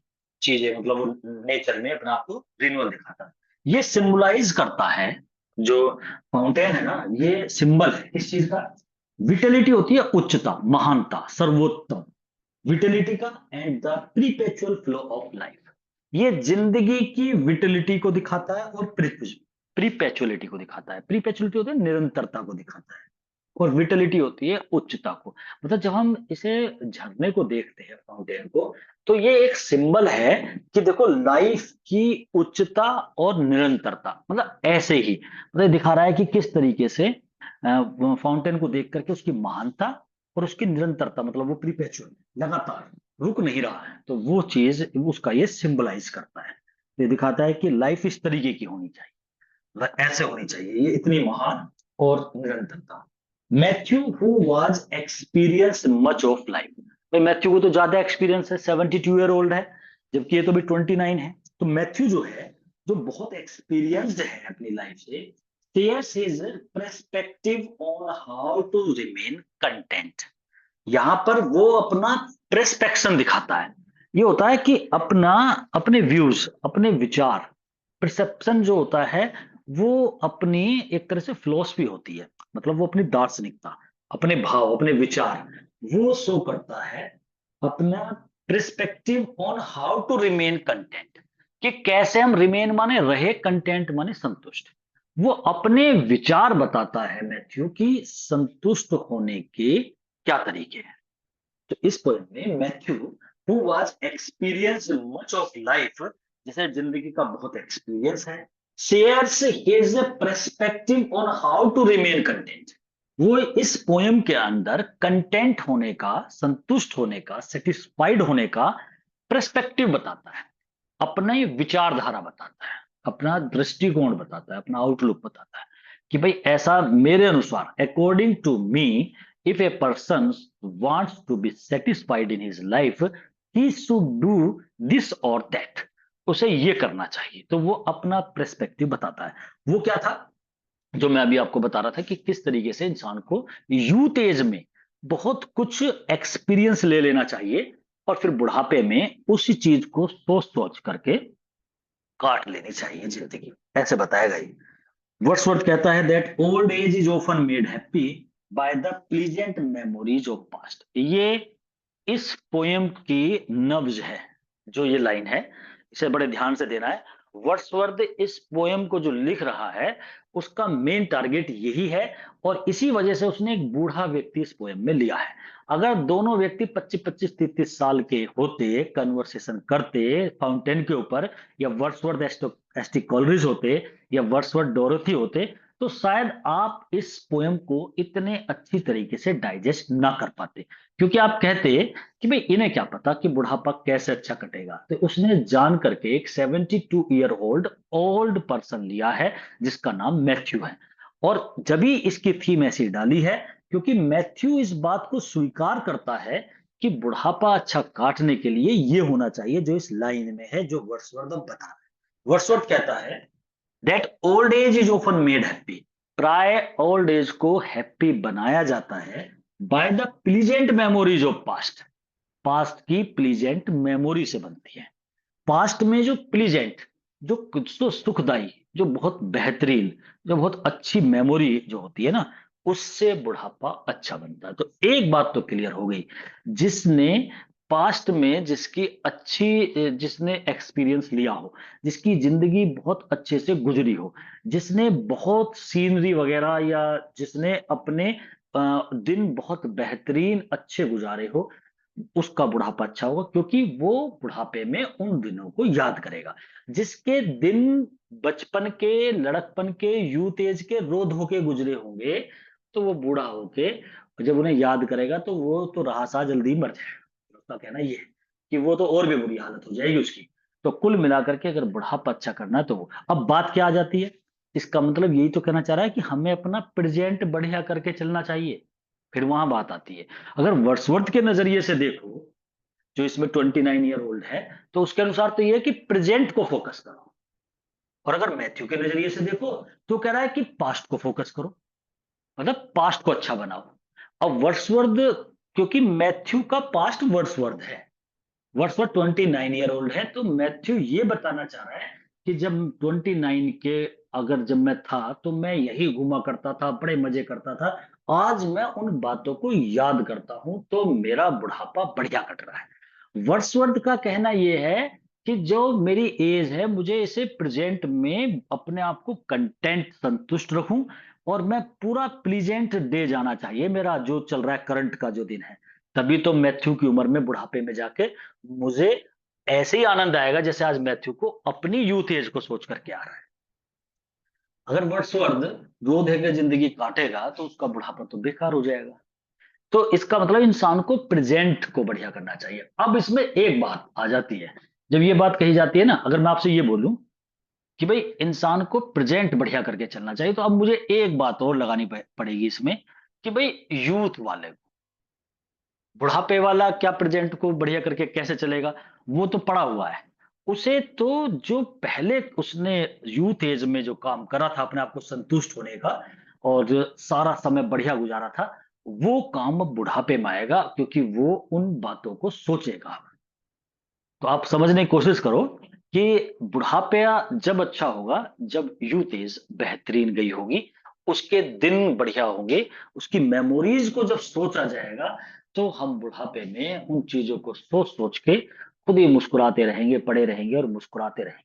चीजें, मतलब वो नेचर में अपने आप को रिन्यूअल दिखाता है। ये सिंबलाइज करता है, जो फाउंटेन है ना, ये सिंबल है इस चीज का। विटेलिटी होती है उच्चता, महानता, सर्वोत्तम, विटिलिटी का, and the perpetual flow of life. ये जिंदगी की विटिलिटी को दिखाता है और प्रीपेचुअलिटी को दिखाता है। प्रीपेचुअलिटी होती है निरंतरता को दिखाता है, और विटिलिटी होती है उच्चता को। मतलब जब हम इसे झरने को देखते हैं फाउंटेन को, तो ये एक सिंबल है कि देखो लाइफ की उच्चता और निरंतरता, मतलब ऐसे ही, मतलब दिखा रहा है कि किस तरीके से फाउंटेन को देख करके उसकी महानता और उसकी निरंतरता, मतलब वो प्रीपेचुअल, लगातार रुक नहीं रहा है, तो वो चीज उसका ये सिंबलाइज करता है। ये दिखाता है कि लाइफ इस तरीके की होनी चाहिए, मतलब ऐसे होनी चाहिए, ये इतनी महान और निरंतरता। Matthew who was experience much of life, भाई मैथ्यू को तो ज्यादा एक्सपीरियंस है, 72 ईयर ओल्ड है, जबकि ये तो भी 29 है। तो मैथ्यू जो है, जो बहुत एक्सपीरियंस्ड है अपनी लाइफ से, shares his perspective on how to remain content. यहां पर वो अपना प्रेस्पेक्शन दिखाता है। ये होता है कि अपना, अपने व्यूज, अपने विचार, परसेप्शन जो होता है, वो अपनी एक तरह से फिलॉसफी होती है, मतलब वो अपनी दार्शनिकता, अपने भाव, अपने विचार, वो शो करता है अपना perspective on how to remain content, कि कैसे हम रिमेन माने रहे, कंटेंट माने संतुष्ट। वो अपने विचार बताता है मैथ्यू की संतुष्ट होने के क्या तरीके हैं। तो इस पोएम में Matthew, who was experience much of life, जैसे जिंदगी का बहुत एक्सपीरियंस है, shares his perspective on how to remain content. वो इस पोएम के अंदर कंटेंट होने का, संतुष्ट होने का, सेटिस्फाइड होने का पर्सपेक्टिव बताता है, अपना ये विचारधारा बताता है, अपना दृष्टिकोण बताता है, अपना आउटलुक बताता है कि भाई ऐसा मेरे अनुसार, according to me, if a person wants to be satisfied in his life, he should do this और दैट, उसे ये करना चाहिए। तो वो अपना पर्सपेक्टिव बताता है। वो क्या था जो मैं अभी आपको बता रहा था कि किस तरीके से इंसान को यूथ एज में बहुत कुछ एक्सपीरियंस ले लेना चाहिए और फिर बुढ़ापे में उसी चीज को सोच सोच करके काट लेनी चाहिए जिंदगी, ऐसे बताया गया। वर्ड्सवर्थ कहता है that old age is often made happy by the pleasant memories of past. ये इस पोयम की नब्ज है, जो ये लाइन है, इसे बड़े ध्यान से देना है। वर्ड्सवर्थ इस पोयम को जो लिख रहा है उसका मेन टारगेट यही है, और इसी वजह से उसने एक बूढ़ा व्यक्ति इस पोयम में लिया है। अगर दोनों व्यक्ति 25-25 30 साल के होते, कन्वर्सेशन करते फाउंटेन के ऊपर, या वर्ड्सवर्थ एस्टिक कॉलरिज होते, या वर्ड्सवर्थ डोरोथी होते, तो शायद आप इस पोयम को इतने अच्छी तरीके से डाइजेस्ट ना कर पाते। क्योंकि आप कहते कि भाई इन्हें क्या पता कि बुढ़ापा कैसे अच्छा कटेगा। तो उसने जान करके एक 72 ईयर ओल्ड पर्सन लिया है जिसका नाम मैथ्यू है। और जब ही इसकी थीम ऐसी डाली है क्योंकि मैथ्यू इस बात को स्वीकार करता है कि बुढ़ापा अच्छा काटने के लिए ये होना चाहिए जो इस लाइन में है, जो वर्ड्सवर्थ बता रहा है। वर्ड्सवर्थ कहता है that old age is often made happy, प्राय ओल्ड एज को हैप्पी बनाया जाता है by the pleasant memories of past, past की प्लीजेंट मेमोरी से बनती है। पास्ट में जो प्लीजेंट, जो कुछ तो सुखदाई, जो बहुत बेहतरीन, जो बहुत अच्छी मेमोरी जो होती है ना, उससे बुढ़ापा अच्छा बनता है। तो एक बात तो क्लियर हो गई, जिसने पास्ट में जिसकी अच्छी, जिसने एक्सपीरियंस लिया हो, जिसकी जिंदगी बहुत अच्छे से गुजरी हो, जिसने बहुत सीनरी वगैरह, या जिसने अपने दिन बहुत बेहतरीन अच्छे गुजारे हो, उसका बुढ़ापा अच्छा होगा, क्योंकि वो बुढ़ापे में उन दिनों को याद करेगा। जिसके दिन बचपन के, लड़कपन के, यूथ एज के रो धो के गुजरे होंगे, तो वो बूढ़ा होके जब उन्हें याद करेगा तो वो तो रहा जल्दी मर जाएगा। उसका कहना ये है कि वो तो और भी बुरी हालत हो जाएगी उसकी। तो कुल मिलाकर के अगर बुढ़ापा अच्छा करना है तो वो, अब बात क्या आ जाती है, इसका मतलब यही तो कहना चाह रहा है कि हमें अपना प्रेजेंट बढ़िया करके चलना चाहिए। फिर वहां बात आती है, अगर वर्ड्सवर्थ के नजरिए से देखो, जो इसमें 29 ईयर ओल्ड है, तो उसके अनुसार तो ये है कि प्रेजेंट को फोकस करो। और अगर मैथ्यू के नजरिए से देखो तो कह रहा है कि पास्ट को फोकस करो, मतलब पास्ट को अच्छा बनाओ। अब वर्ड्सवर्थ, क्योंकि मैथ्यू का पास्ट वर्ड्सवर्थ है, वर्ड्सवर्थ 29 ईयर ओल्ड है, तो मैथ्यू ये बताना चाह रहा है कि जब 29 के, अगर जब मैं था तो मैं यही घूमा करता था, बड़े मजे करता था, आज मैं उन बातों को याद करता हूं तो मेरा बुढ़ापा बढ़िया कट रहा है। वर्ड्सवर्थ का कहना यह है कि जो मेरी एज है, मुझे इसे प्रेजेंट में अपने आप को कंटेंट, संतुष्ट रखूं, और मैं पूरा प्लीजेंट डे जाना चाहिए मेरा जो चल रहा है, करंट का जो दिन है। तभी तो मैथ्यू की उम्र में बुढ़ापे में जाके मुझे ऐसे ही आनंद आएगा जैसे आज मैथ्यू को अपनी यूथ एज को सोच करके आ रहा है। अगर वर्ड्सवर्थ रो धे के जिंदगी काटेगा तो उसका बुढ़ापा तो बेकार हो जाएगा। तो इसका मतलब इंसान को प्रेजेंट को बढ़िया करना चाहिए। अब इसमें एक बात आ जाती है, जब ये बात कही जाती है ना, अगर मैं आपसे ये बोलूं कि भाई इंसान को प्रेजेंट बढ़िया करके चलना चाहिए, तो अब मुझे एक बात और लगानी पड़ेगी इसमें कि भाई यूथ वाले, बुढ़ापे वाला क्या प्रेजेंट को बढ़िया करके कैसे चलेगा, वो तो पड़ा हुआ है। उसे तो जो पहले उसने यूथ एज में जो काम करा था अपने आप को संतुष्ट होने का, और जो सारा समय बढ़िया गुजारा था, वो काम अब बुढ़ापे में आएगा, क्योंकि वो उन बातों को सोचेगा। तो आप समझने की कोशिश करो कि बुढ़ापे जब अच्छा होगा जब यूथ एज बेहतरीन गई होगी, उसके दिन बढ़िया होंगे, उसकी मेमोरीज को जब सोचा जाएगा, तो हम बुढ़ापे में उन चीजों को सोच सोच के खुद ही मुस्कुराते रहेंगे, पड़े रहेंगे और मुस्कुराते रहेंगे।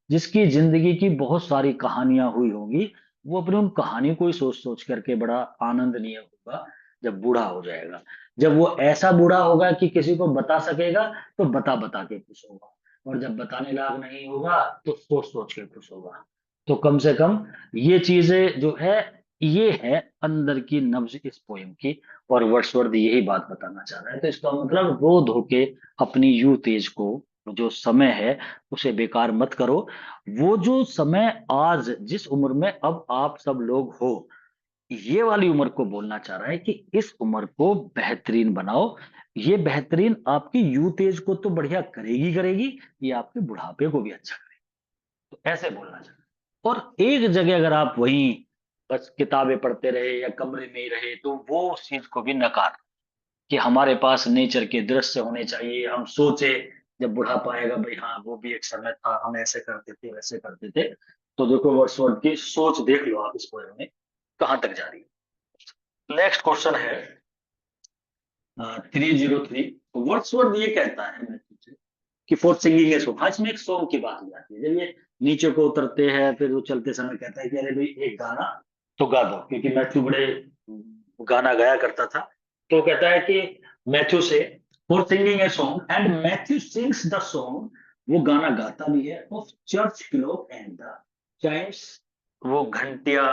जिसकी जिंदगी की बहुत सारी कहानियां हुई होंगी, वो अपनी उन कहानियों को ही सोच सोच करके बड़ा आनंदनीय होगा जब बूढ़ा हो जाएगा। जब वो ऐसा बूढ़ा होगा कि किसी को बता सकेगा, तो बता बता के खुश होगा, और जब बताने लायक नहीं होगा तो सोच सोच के खुश होगा। तो कम से कम ये चीजें जो है, ये है अंदर की नब्ज इस पोयम की। और वर्ड्सवर्थ यही बात बताना चाह रहा है। तो इसका मतलब रो धो के अपनी यूथ एज को, जो समय है, उसे बेकार मत करो। वो जो समय आज जिस उम्र में अब आप सब लोग हो, ये वाली उम्र को बोलना चाह रहा है कि इस उम्र को बेहतरीन बनाओ। ये बेहतरीन आपकी यूथ एज को तो बढ़िया करेगी करेगी, ये आपके बुढ़ापे को भी अच्छा करेगी। तो ऐसे बोलना चाह रहा है। और एक जगह अगर आप वहीं बस किताबें पढ़ते रहे या कमरे में ही रहे, तो वो उस चीज को भी नकार कि हमारे पास नेचर के दृश्य होने चाहिए, हम सोचे जब बुढ़ापा आएगा, भाई हाँ वो भी एक समय था, हम ऐसे करते थे वैसे करते थे। तो देखो वर्ड्सवर्थ की सोच देख लो आप इस पोएम में कहां तक जा रही है। नेक्स्ट क्वेश्चन है 303। वर्ड्सवर्थ ये कहता है कि फॉर सिंगिंग ए सॉन्ग, इसमें एक सॉन्ग की बात हो जाती है। जब ये नीचे को उतरते हैं, फिर वो चलते समय कहता है कि अरे भाई एक गाना तो गा दो, क्योंकि मैथ्यू बड़े गाना गाया करता था। तो कहता है कि मैथ्यू से for singing a song, and Matthew sings the song, वो गाना गाता भी है, of church clock and the Chimes, वो घंटिया,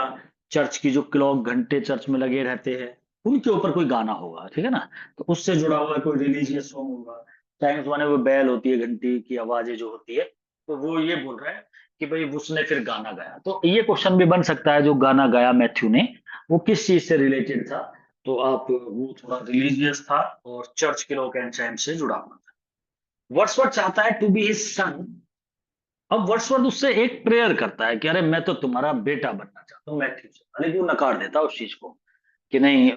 चर्च की जो क्लॉक घंटे चर्च में लगे रहते हैं, उनके ऊपर कोई गाना होगा, ठीक है ना। तो उससे जुड़ा हुआ कोई रिलीजियस सॉन्ग होगा। टाइम्स माने वो बैल होती है, घंटी की आवाजें जो होती है। तो वो ये बोल रहा है कि भाई उसने फिर गाना गाया। तो ये क्वेश्चन भी बन सकता है, जो गाना गाया मैथ्यू ने, वो किस चीज से रिलेटेड था। तो आप वो थोड़ा रिलीजियस था और चर्च के लोग एंड चाइम से जुड़ा हुआ था। वर्ड्सवर्थ चाहता है टू बी हिज सन। अब वर्ड्सवर्थ उससे एक प्रेयर करता है कि अरे मैं तो तुम्हारा बेटा बनना चाहता हूँ मैथ्यू से। लेकिन वो नकार देता है उस चीज को कि नहीं,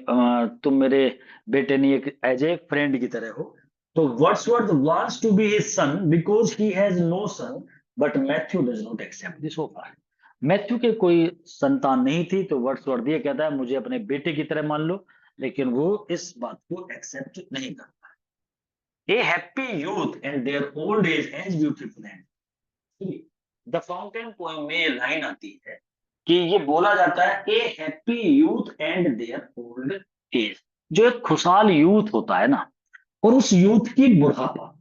तुम मेरे बेटे नहीं, एक एज ए फ्रेंड की तरह हो। तो Wordsworth wants to be his son because he has no son, but Matthew does not accept this offer. Matthew के कोई संतान नहीं थी, तो वर्ड्सवर्थ ये कहता है मुझे अपने बेटे की तरह मान लो, लेकिन वो इस बात को एक्सेप्ट नहीं करता। A happy youth and their old age as beautiful and the fountain poem में ये लाइन आती है कि ये बोला जाता है ए happy youth and their old age, जो एक खुशहाल यूथ होता है ना, और उस यूथ की बुढ़ापा,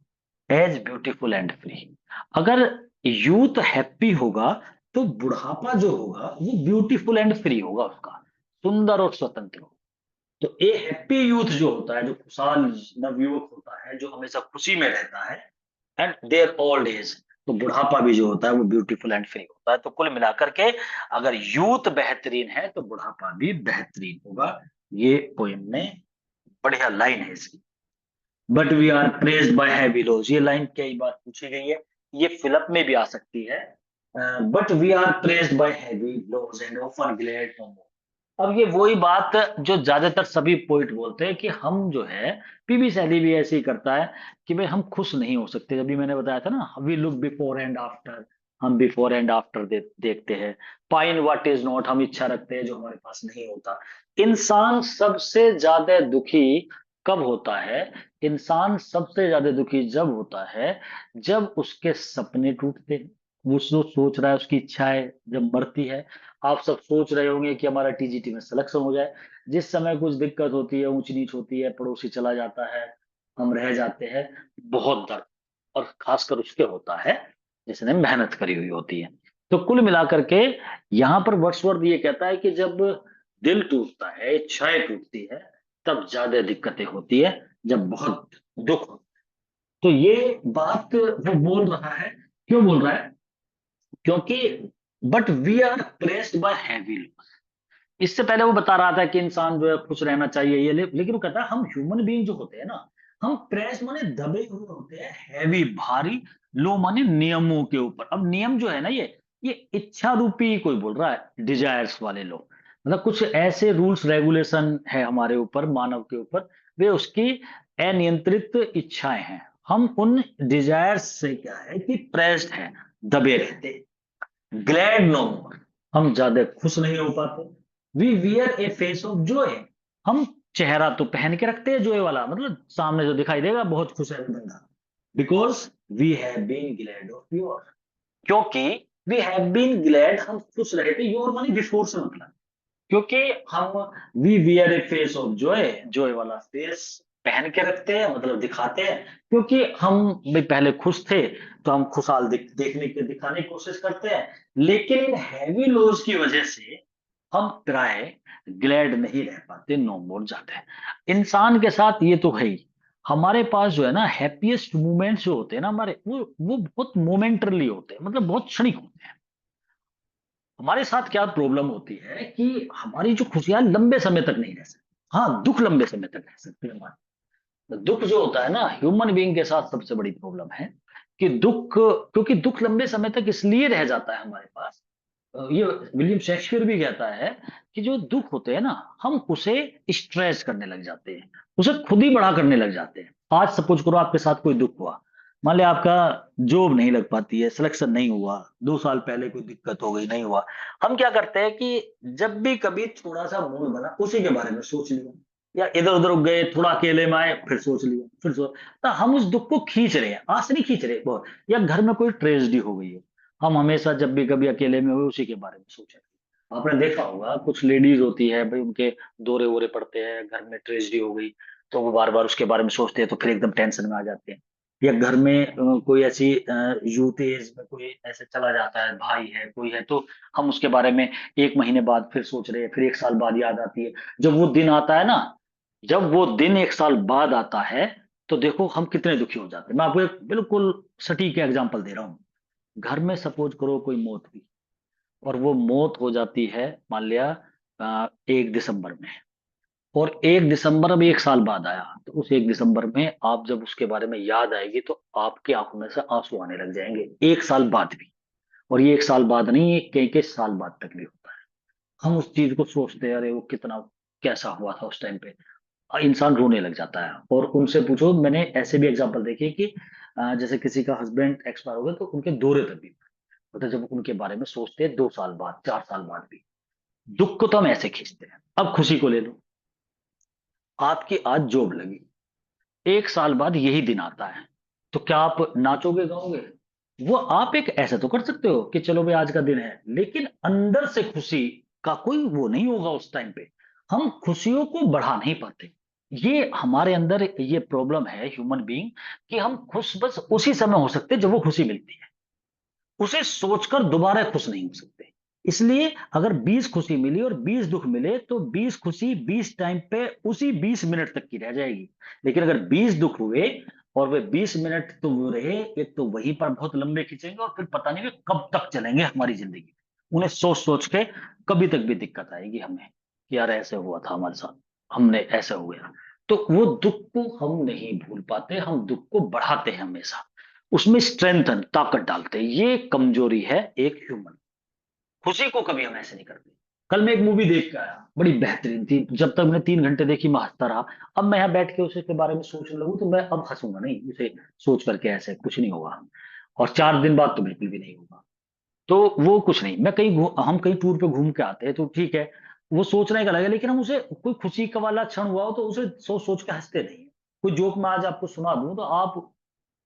एज ब्यूटीफुल एंड फ्री। अगर यूथ हैप्पी होगा, तो बुढ़ापा जो होगा वो ब्यूटीफुल एंड फ्री होगा, उसका सुंदर और स्वतंत्र होगा। तो ए हैप्पी यूथ जो होता है, जो खुशहाल नवयुवक होता है, जो हमेशा खुशी में रहता है, एंड देयर ओल्ड एज, तो बुढ़ापा भी जो होता है वो ब्यूटीफुल एंड फ्री होता है। तो कुल मिलाकर के अगर यूथ बेहतरीन है, तो बुढ़ापा भी बेहतरीन होगा। ये पोएम में बढ़िया लाइन है इसकी। But we are pressed by heavy laws, ये लाइन कई बार पूछी गई है, ये फिलअप में भी आ सकती है। But we are pressed by heavy laws and often glad no more. अब ये वही बात जो ज्यादातर सभी पोइट बोलते हैं कि हम जो है, पीबी शैली भी ऐसे ही करता है कि भाई हम खुश नहीं हो सकते। जब भी मैंने बताया था ना, we look before and after, हम बिफोर एंड आफ्टर देखते हैं। पाइन व्हाट इज नॉट, हम इच्छा रखते हैं जो हमारे पास नहीं होता। इंसान सबसे ज्यादा दुखी कब होता है? इंसान सबसे ज्यादा दुखी जब होता है, जब उसके सपने टूटते हैं, वो जो सोच रहा है, उसकी इच्छाएं जब मरती है। आप सब सोच रहे होंगे कि हमारा टीजीटी में सिलेक्शन हो जाए, जिस समय कुछ दिक्कत होती है, ऊंच नीच होती है, पड़ोसी चला जाता है, हम रह जाते हैं, बहुत दर्द, और खासकर उसके होता है जिसने मेहनत करी हुई होती है। तो कुल मिलाकर के यहाँ पर वर्ड्सवर्थ ये कहता है कि जब दिल टूटता है, इच्छाएं टूटती है, तब ज्यादा दिक्कतें होती है, जब बहुत दुख होता है। तो ये बात वो बोल रहा है। क्यों बोल रहा है? क्योंकि but we are pressed by heavy laws. इससे पहले वो बता रहा था कि इंसान जो है खुश रहना चाहिए, ये लेकिन वो कहता है हम ह्यूमन बीइंग जो होते हैं ना, हम प्रेस माने दबे हुए होते हैं, हैवी भारी, लो माने नियमों के ऊपर। अब नियम जो है ना, ये इच्छा रूपी कोई बोल रहा है, डिजायर्स वाले लोग, मतलब कुछ ऐसे रूल्स रेगुलेशन है हमारे ऊपर, मानव के ऊपर, वे उसकी अनियंत्रित इच्छाएं हैं। हम उन डिजायर्स से क्या है कि प्रेस्ड है, दबे रहते। ग्लैड नो मोर, हम ज्यादा खुश नहीं हो पाते। We wear a face of joy, हम चेहरा तो पहन के रखते हैं जोए वाला, मतलब सामने जो दिखाई देगा बहुत खुश है बंदा, because we have been glad of yore, क्योंकि वी हैव बीन ग्लैड, हम खुश रहे थे, योर मानी बिफोर से मतलब, क्योंकि हम we wear a face of joy, joy वाला फेस पहन के रखते हैं, मतलब दिखाते हैं, क्योंकि हम भी पहले खुश थे तो हम खुशहाल देखने के दिखाने की कोशिश करते हैं, लेकिन इन हैवी लॉस की वजह से हम प्राय ग्लैड नहीं रह पाते, नो मोर जाते हैं। इंसान के साथ ये तो है ही, हमारे पास जो है ना हैप्पीएस्ट मोमेंट्स जो होते हैं ना हमारे, वो बहुत मोमेंटरली होते हैं, मतलब बहुत क्षणिक होते हैं। हमारे साथ क्या प्रॉब्लम होती है कि हमारी जो खुशियां लंबे समय तक नहीं रह सकती, हाँ दुख लंबे समय तक रह सकते हैं हमारे। तो दुख जो होता है ना ह्यूमन बीइंग के साथ सबसे बड़ी प्रॉब्लम है कि दुख, क्योंकि दुख लंबे समय तक इसलिए रह जाता है हमारे पास, ये विलियम शेक्सपियर भी कहता है कि जो दुख होते हैं ना हम उसे स्ट्रेस करने लग जाते हैं, उसे खुद ही बड़ा करने लग जाते हैं। आज सपोज करो आपके साथ कोई दुख हुआ, मान लिया आपका जॉब नहीं लग पाती है, सिलेक्शन नहीं हुआ, 2 साल पहले कोई दिक्कत हो गई, नहीं हुआ, हम क्या करते हैं कि जब भी कभी थोड़ा सा मूड बना उसी के बारे में सोच लिया, या इधर उधर गए थोड़ा अकेले में आए फिर सोच लिया, फिर सोच, तो हम उस दुख को खींच रहे हैं, आज से नहीं खींच रहे बहुत, या घर में कोई ट्रेजेडी हो गई है, हम हमेशा जब भी कभी अकेले में हुए उसी के बारे में सोचे। आपने देखा होगा कुछ लेडीज होती है भाई, उनके दौरे वोरे पड़ते हैं, घर में ट्रेजेडी हो गई, तो वो बार बार उसके बारे में सोचते हैं तो फिर एकदम टेंशन में आ जाते हैं। या घर में कोई ऐसी यूथ एज में कोई ऐसे चला जाता है, भाई है कोई है, तो हम उसके बारे में 1 महीने बाद फिर सोच रहे हैं, फिर 1 साल बाद याद आती है। जब वो दिन आता है ना, जब वो दिन 1 साल बाद आता है, तो देखो हम कितने दुखी हो जाते हैं। मैं आपको एक बिल्कुल सटीक एग्जांपल दे रहा हूँ। घर में सपोज करो कोई मौत हुई, और वो मौत हो जाती है मान लिया 1 दिसंबर में, और 1 दिसंबर अब 1 साल बाद आया, तो उस 1 दिसंबर में आप जब उसके बारे में याद आएगी तो आपकी आंखों में से आंसू आने लग जाएंगे, 1 साल बाद भी। और ये 1 साल बाद नहीं, ये कई कई साल बाद तक भी होता है। हम उस चीज को सोचते हैं, अरे वो कितना कैसा हुआ था उस टाइम पे, इंसान रोने लग जाता है। और उनसे पूछो, मैंने ऐसे भी एग्जांपल देखे कि जैसे किसी का हस्बैंड एक्सपायर हो गया तो उनके दौरे तक भी, मतलब जब उनके बारे में सोचते हैं 2 साल बाद 4 साल बाद भी, दुख को तो हम ऐसे खींचते हैं। अब खुशी को ले लो, आपकी आज जॉब लगी, 1 साल बाद यही दिन आता है, तो क्या आप नाचोगे गाओगे? वो आप एक ऐसा तो कर सकते हो कि चलो भाई आज का दिन है, लेकिन अंदर से खुशी का कोई वो नहीं होगा उस टाइम पे, हम खुशियों को बढ़ा नहीं पाते। ये हमारे अंदर ये प्रॉब्लम है ह्यूमन बीइंग, कि हम खुश बस उसी समय हो सकते जब वो खुशी मिलती है, उसे सोचकर दोबारा खुश नहीं हो सकते। इसलिए अगर 20 खुशी मिली और 20 दुख मिले तो 20 खुशी 20 टाइम पे उसी 20 मिनट तक की रह जाएगी। लेकिन अगर 20 दुख हुए और वे 20 मिनट तो वो रहे, एक तो वहीं पर बहुत लंबे खींचेंगे और फिर पता नहीं कि कब तक चलेंगे हमारी जिंदगी। उन्हें सोच सोच के कभी तक भी दिक्कत आएगी हमें कि यार ऐसे हुआ था हमारे साथ, हमने ऐसा हो गया। तो वो दुख को हम नहीं भूल पाते, हम दुख को बढ़ाते हैं हमेशा, उसमें स्ट्रेंथन ताकत डालते हैं। ये कमजोरी है एक ह्यूमन। खुशी को कभी हम ऐसे नहीं करते। कल मैं एक मूवी देख के आया, बड़ी बेहतरीन थी, जब तक मैंने 3 घंटे देखी मैं हंसता रहा। अब मैं यहाँ बैठ के उसे के बारे में सोचने लगूं तो मैं अब हंसूंगा नहीं, उसे सोच करके ऐसे कुछ नहीं होगा, और 4 दिन बाद तो बिल्कुल भी नहीं होगा। तो वो कुछ नहीं, मैं हम कहीं टूर पे घूम के आते हैं तो ठीक है, वो सोचने का अलग है, लेकिन हम उसे कोई खुशी का वाला क्षण हुआ हो तो उसे सोच सोच के हंसते नहीं। कोई जोक मैं आज आपको सुना दूं तो आप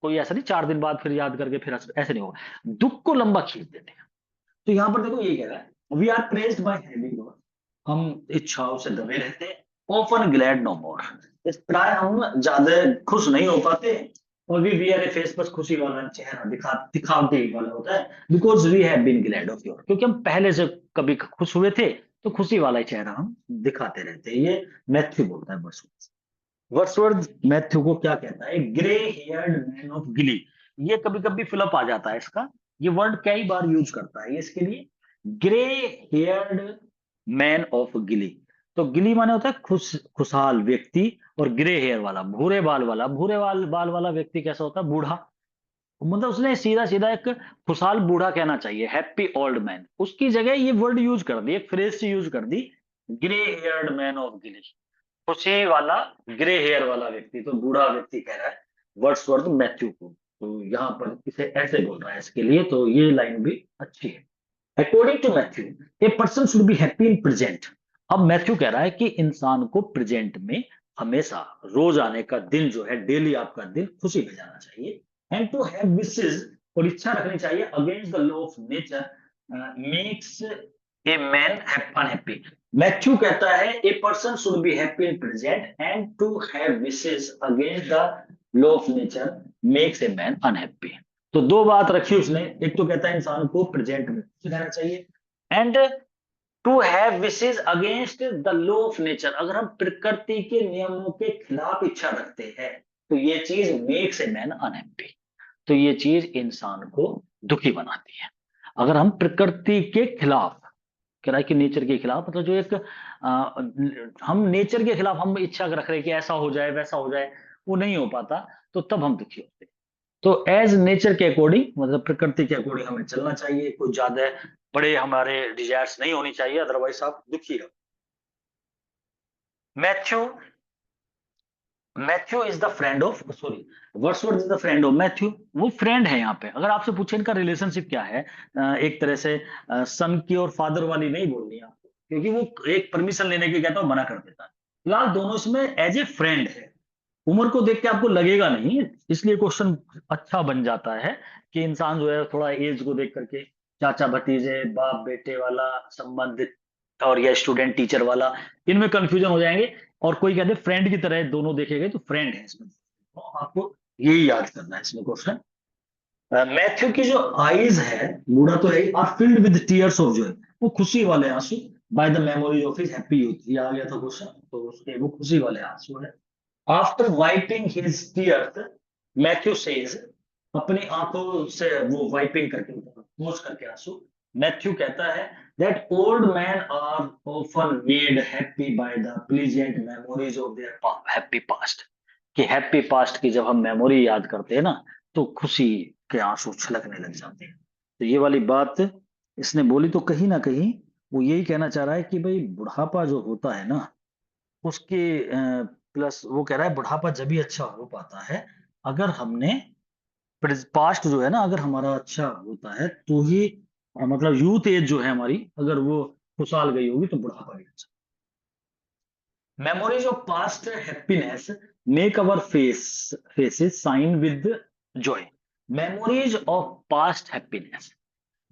कोई ऐसा नहीं 4 दिन बाद फिर याद करके फिर ऐसे नहीं होगा, दुख को लंबा खींच देते हैं। तो यहां पर देखो ये कह रहा है, we are pressed by having, हम इच्छाओं से दबे रहते हैं, ऑफन ग्लैड नो मोर, इस प्राय हम ज्यादा खुश नहीं हो पाते, और वी वियर ए फेस, बस खुशी वाला चेहरा दिखावटी वाला होता है, because we have been glad of yore, क्योंकि हम पहले से कभी खुश हुए थे, तो खुशी वाला ही चेहरा हम दिखाते रहते हैं। ये मैथ्यू बोलता है वर्ड्सवर्थ। वर्ड्सवर्थ मैथ्यू को क्या कहता है, ग्रे हेयर्ड मैन ऑफ गिली। ये कभी कभी फिलअप आ जाता है इसका, ये वर्ड कई बार यूज करता है ये इसके लिए, ग्रे हेयर्ड मैन ऑफ गिली। तो गिली माने होता है खुशहाल व्यक्ति, और ग्रे हेयर वाला भूरे बाल वाला, बाल वाला व्यक्ति कैसा होता है, बूढ़ा। मतलब उसने सीधा सीधा एक खुशहाल बूढ़ा कहना चाहिए, हैप्पी ओल्ड मैन, उसकी जगह ये वर्ड यूज कर दी, एक फ्रेज से यूज कर दी, ग्रे हेयर्ड मैन ऑफ गिली, खुशी वाला ग्रे हेयर वाला व्यक्ति, तो बूढ़ा व्यक्ति कह रहा है वर्ड्सवर्थ मैथ्यू को। तो यहाँ पर इसे ऐसे बोल रहा है इसके लिए, तो ये लाइन भी अच्छी है। According to Matthew, a person should be happy in present, अब मैथ्यू कह रहा है कि इंसान को प्रेजेंट में हमेशा रोज आने का दिन जो है, डेली आपका दिन खुशी में जाना चाहिए। एंड टू हैव विशेस, और इच्छा रखनी चाहिए against the law of nature makes a man unhappy. Matthew कहता है a person should be happy in present and to have wishes against the law of nature makes a man unhappy. तो दो बात रखी उसने, एक तो कहता है इंसान को प्रेजेंट में खुश रहना चाहिए, and to have wishes against the law of nature, अगर हम प्रकृति के नियमों के खिलाफ इच्छा रखते हैं तो ये चीज मेक्स ए मैन अनहैप्पी, तो ये चीज इंसान को दुखी बनाती है। अगर हम प्रकृति के खिलाफ, कह रहा है कि नेचर के खिलाफ, मतलब जो एक हम नेचर के खिलाफ हम इच्छा रख रहे हैं कि ऐसा हो जाए वैसा हो जाए, वो नहीं हो पाता, तो तब हम दुखी होते हैं। तो एज नेचर के अकॉर्डिंग, मतलब प्रकृति के अकॉर्डिंग हमें चलना चाहिए, कुछ ज्यादा बड़े हमारे डिजायर्स नहीं होनी चाहिए, अदरवाइज आप दुखी हो। Matthew Matthew is the friend of, sorry, Wordsworth is the friend of Matthew. वो फ्रेंड है यहाँ पे। अगर आपसे पूछे इनका रिलेशनशिप क्या है, एक तरह से सन की और फादर वाली नहीं बोलनी है आपको, क्योंकि वो एक परमिशन लेने के कहता है मना कर देता है। फिलहाल दोनों इसमें एज ए फ्रेंड है। उम्र को देख के आपको लगेगा नहीं, इसलिए क्वेश्चन अच्छा बन जाता है कि इंसान जो है थोड़ा एज को देख करके, चाचा भतीजे बाप बेटे वाला संबंध और या स्टूडेंट टीचर वाला, इनमें कंफ्यूजन हो जाएंगे। और कोई कहते फ्रेंड की तरह दोनों देखे गए तो फ्रेंड है इसमें, तो आपको यही याद करना है इसमें क्वेश्चन। मैथ्यू की जो आईज है, बूढ़ा तो है, are filled with tears of joy, वो खुशी वाले आंसू, by the memories of his happy youth, ये आ गया था क्वेश्चन, तो उसके वो खुशी वाले आंसू है। After wiping his tears, Matthew says, अपनी आंखों से वो वाइपिंग करके, पोंछ करके आंसू, मैथ्यू कहता है that old man are often made happy by the pleasant memories of their happy past, कि हैप्पी पास्ट की जब हम मेमोरी याद करते हैं ना, तो खुशी के आंसू छलकने लग जाते हैं। तो ये वाली बात इसने बोली, तो कहीं ना कहीं वो यही कहना चाह रहा है कि भाई बुढ़ापा जो होता है ना, उसके प्लस वो कह रहा है बुढ़ापा जब भी अच्छा हो पाता है अगर हमने पास्ट जो है ना, अगर हमारा अच्छा होता है तो ही मतलब यूथ एज जो है हमारी, अगर वो खुशहाल गई होगी तो बुढ़ापा भी अच्छा। Memories of past happiness make our faces shine with Joy. Memories of past happiness,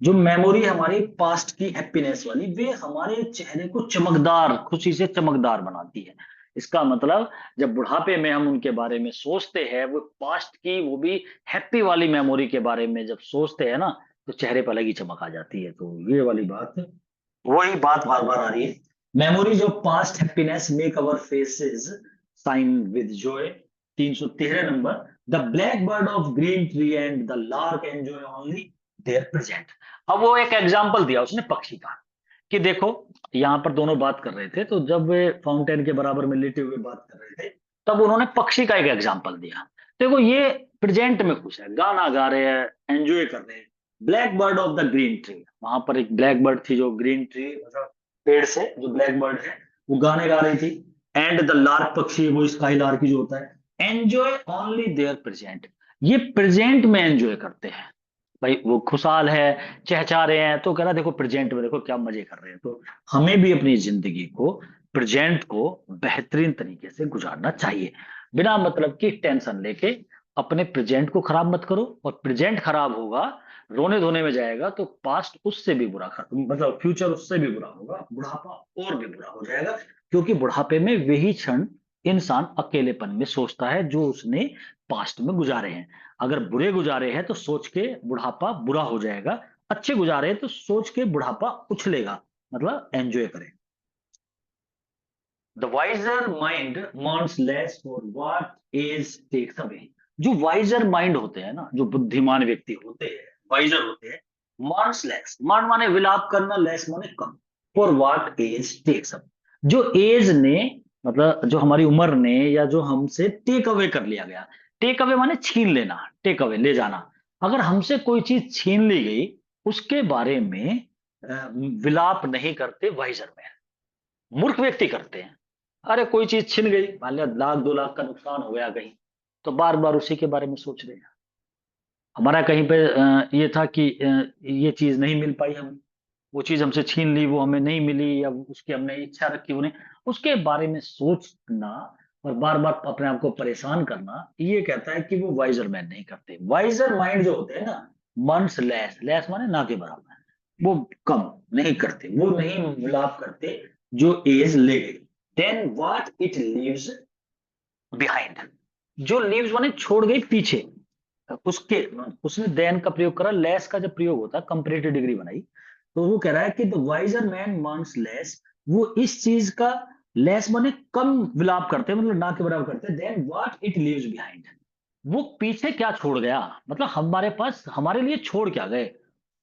जो मेमोरी हमारी पास्ट की हैप्पीनेस वाली, वे हमारे चेहरे को चमकदार, खुशी से चमकदार बनाती है। इसका मतलब जब बुढ़ापे में हम उनके बारे में सोचते हैं, वो पास्ट की, वो भी हैप्पी वाली मेमोरी के बारे में जब सोचते हैं ना, तो चेहरे पर अलग ही चमक आ जाती है। तो ये वाली बात, वही बात बार बार आ रही है। Memories of past happiness make our faces shine with Joy. 313 number, the black bird of green tree and the lark enjoy only there present. अब वो एक एग्जाम्पल दिया उसने पक्षी का, कि देखो यहाँ पर दोनों बात कर रहे थे, तो जब वे फाउंटेन के बराबर में लेटे हुए बात कर रहे थे, तब उन्होंने पक्षी का एक एग्जाम्पल दिया। देखो ये प्रेजेंट में खुश है, गाना गा रहे हैं, एंजॉय कर रहे हैं। Black bird of the green tree, वहां पर एक ब्लैक बर्ड थी जो ग्रीन ट्री मतलब पेड़ से जो ब्लैक बर्ड है, वो गाने गा रही थी। एंड द लार्क पक्षी, वो स्काई लार्क जो होता है, एंजॉय ओनली देयर प्रेजेंट, ये प्रेजेंट में एंजॉय करते हैं। भाई वो खुशहाल है, चहचहा रहे हैं, तो कह रहा देखो प्रेजेंट में देखो क्या मजे कर रहे हैं। तो हमें भी अपनी जिंदगी को, प्रेजेंट को बेहतरीन तरीके से गुजारना चाहिए, बिना मतलब की टेंशन लेके। अपने प्रेजेंट को खराब मत करो, और प्रेजेंट खराब होगा, रोने धोने में जाएगा, तो पास्ट उससे भी बुरा मतलब फ्यूचर उससे भी बुरा होगा, बुढ़ापा और भी बुरा हो जाएगा। क्योंकि बुढ़ापे में वही क्षण इंसान अकेलेपन में सोचता है जो उसने पास्ट में गुजारे हैं। अगर बुरे गुजारे हैं तो सोच के बुढ़ापा बुरा हो जाएगा, अच्छे गुजारे हैं तो सोच के बुढ़ापा उछलेगा, मतलब एंजॉय करें। The wiser mind mourns less for what age takes away. जो वाइजर माइंड होते हैं ना, जो बुद्धिमान व्यक्ति होते हैं, वाइजर होते हैं, मॉन्ट्स लेस, मान माने विलाप करना, लेस माने कम, for what age takes away, जो एज ने, मतलब जो हमारी उम्र ने, या जो हमसे टेक अवे कर लिया गया। टेक अवे माने छीन लेना, टेक अवे ले जाना। अगर हमसे कोई चीज छीन ली गई, उसके बारे में विलाप नहीं करते वाइजर में, मूर्ख व्यक्ति करते हैं। अरे कोई चीज छिन गई, मान लिया 1 लाख 2 लाख का नुकसान हो गया कहीं, तो बार बार उसी के बारे में सोच रहे हैं। हमारा कहीं पे ये था कि ये चीज नहीं मिल पाई हमें, वो चीज हमसे छीन ली, वो हमें नहीं मिली, या उसकी हमने इच्छा रखी वो नहीं, उसके बारे में सोचना और बार बार अपने आप को परेशान करना, ये कहता है कि वो वाइजर मैन नहीं करते। वाइजर माइंड जो होते हैं ना, मंस लेस, लेस माने ना के बराबर, वो कम नहीं करते, वो नहीं मिलाप करते जो एज ले गई। Then what it leaves behind, जो लीव्स माने छोड़ गई पीछे, उसके, उसने देन का प्रयोग करा, लेस का जब प्रयोग होता है कंपैरेटिव डिग्री बनाई, तो वो कह रहा है कि द वाइजर मैन मांस लेस, वो इस चीज का लेस माने कम विलाप करते हैं, मतलब ना के बराबर करते हैं, then what it leaves behind, वो पीछे क्या छोड़ गया, मतलब हमारे पास हमारे लिए छोड़ क्या गए,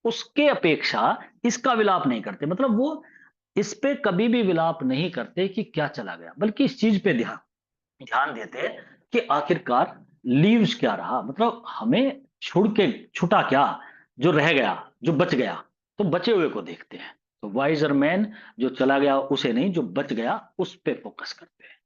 उसके अपेक्षा इसका विलाप नहीं करते, मतलब वो इस पे कभी भी विलाप नहीं करते कि क्या चला गया, बल्कि इस चीज पे ध्यान ध्यान देते हैं कि आखिरकार लीव्स क्या रहा, मतलब हमें छुड़ के छुटा क्या, जो रह गया, जो बच गया, तो बचे हुए को देखते हैं। तो वाइजर मैन जो चला गया उसे नहीं, जो बच गया उस पे फोकस करते हैं।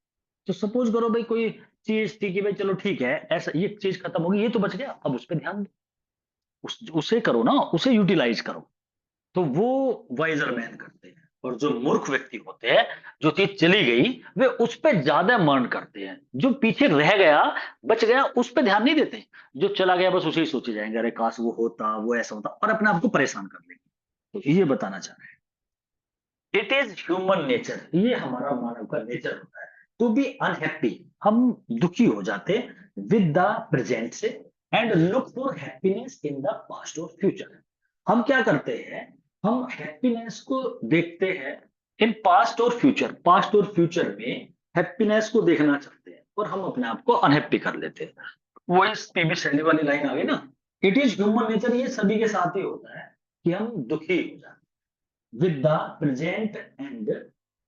तो सपोज करो भाई कोई चीज थी कि भाई चलो ठीक है, ऐसा ये चीज खत्म होगी, ये तो बच गया, अब उस पे ध्यान दो, उसे करो ना, उसे यूटिलाइज करो। तो वो वाइजर मैन करते हैं। और जो मूर्ख व्यक्ति होते हैं, जो चीज चली गई वे उस पे ज्यादा मर्न करते हैं, जो पीछे रह गया, बच गया, उस पे ध्यान नहीं देते, जो चला गया बस उसे ही सोचे जाएंगे, अरे काश वो होता, वो ऐसा होता, और अपने आप को परेशान कर लेंगे। तो ये बताना चाह रहे हैं, इट इज ह्यूमन नेचर, ये हमारा मानव का नेचर होता है, टू बी अनहैप्पी, हम दुखी हो जाते विद द प्रेजेंट से, and look for happiness in the past और फ्यूचर। हम क्या करते हैं, हम हैप्पीनेस को देखते हैं इन पास्ट और फ्यूचर, पास्ट और फ्यूचर में हैप्पीनेस को देखना चाहते हैं, और हम अपने आप को अनहैप्पी कर लेते हैं। वो इस पीबी शैली वाली लाइन आ गई ना, इट इज ह्यूमन नेचर, ये सभी के साथ ही होता है कि हम दुखी हो जाते विद द प्रेजेंट, एंड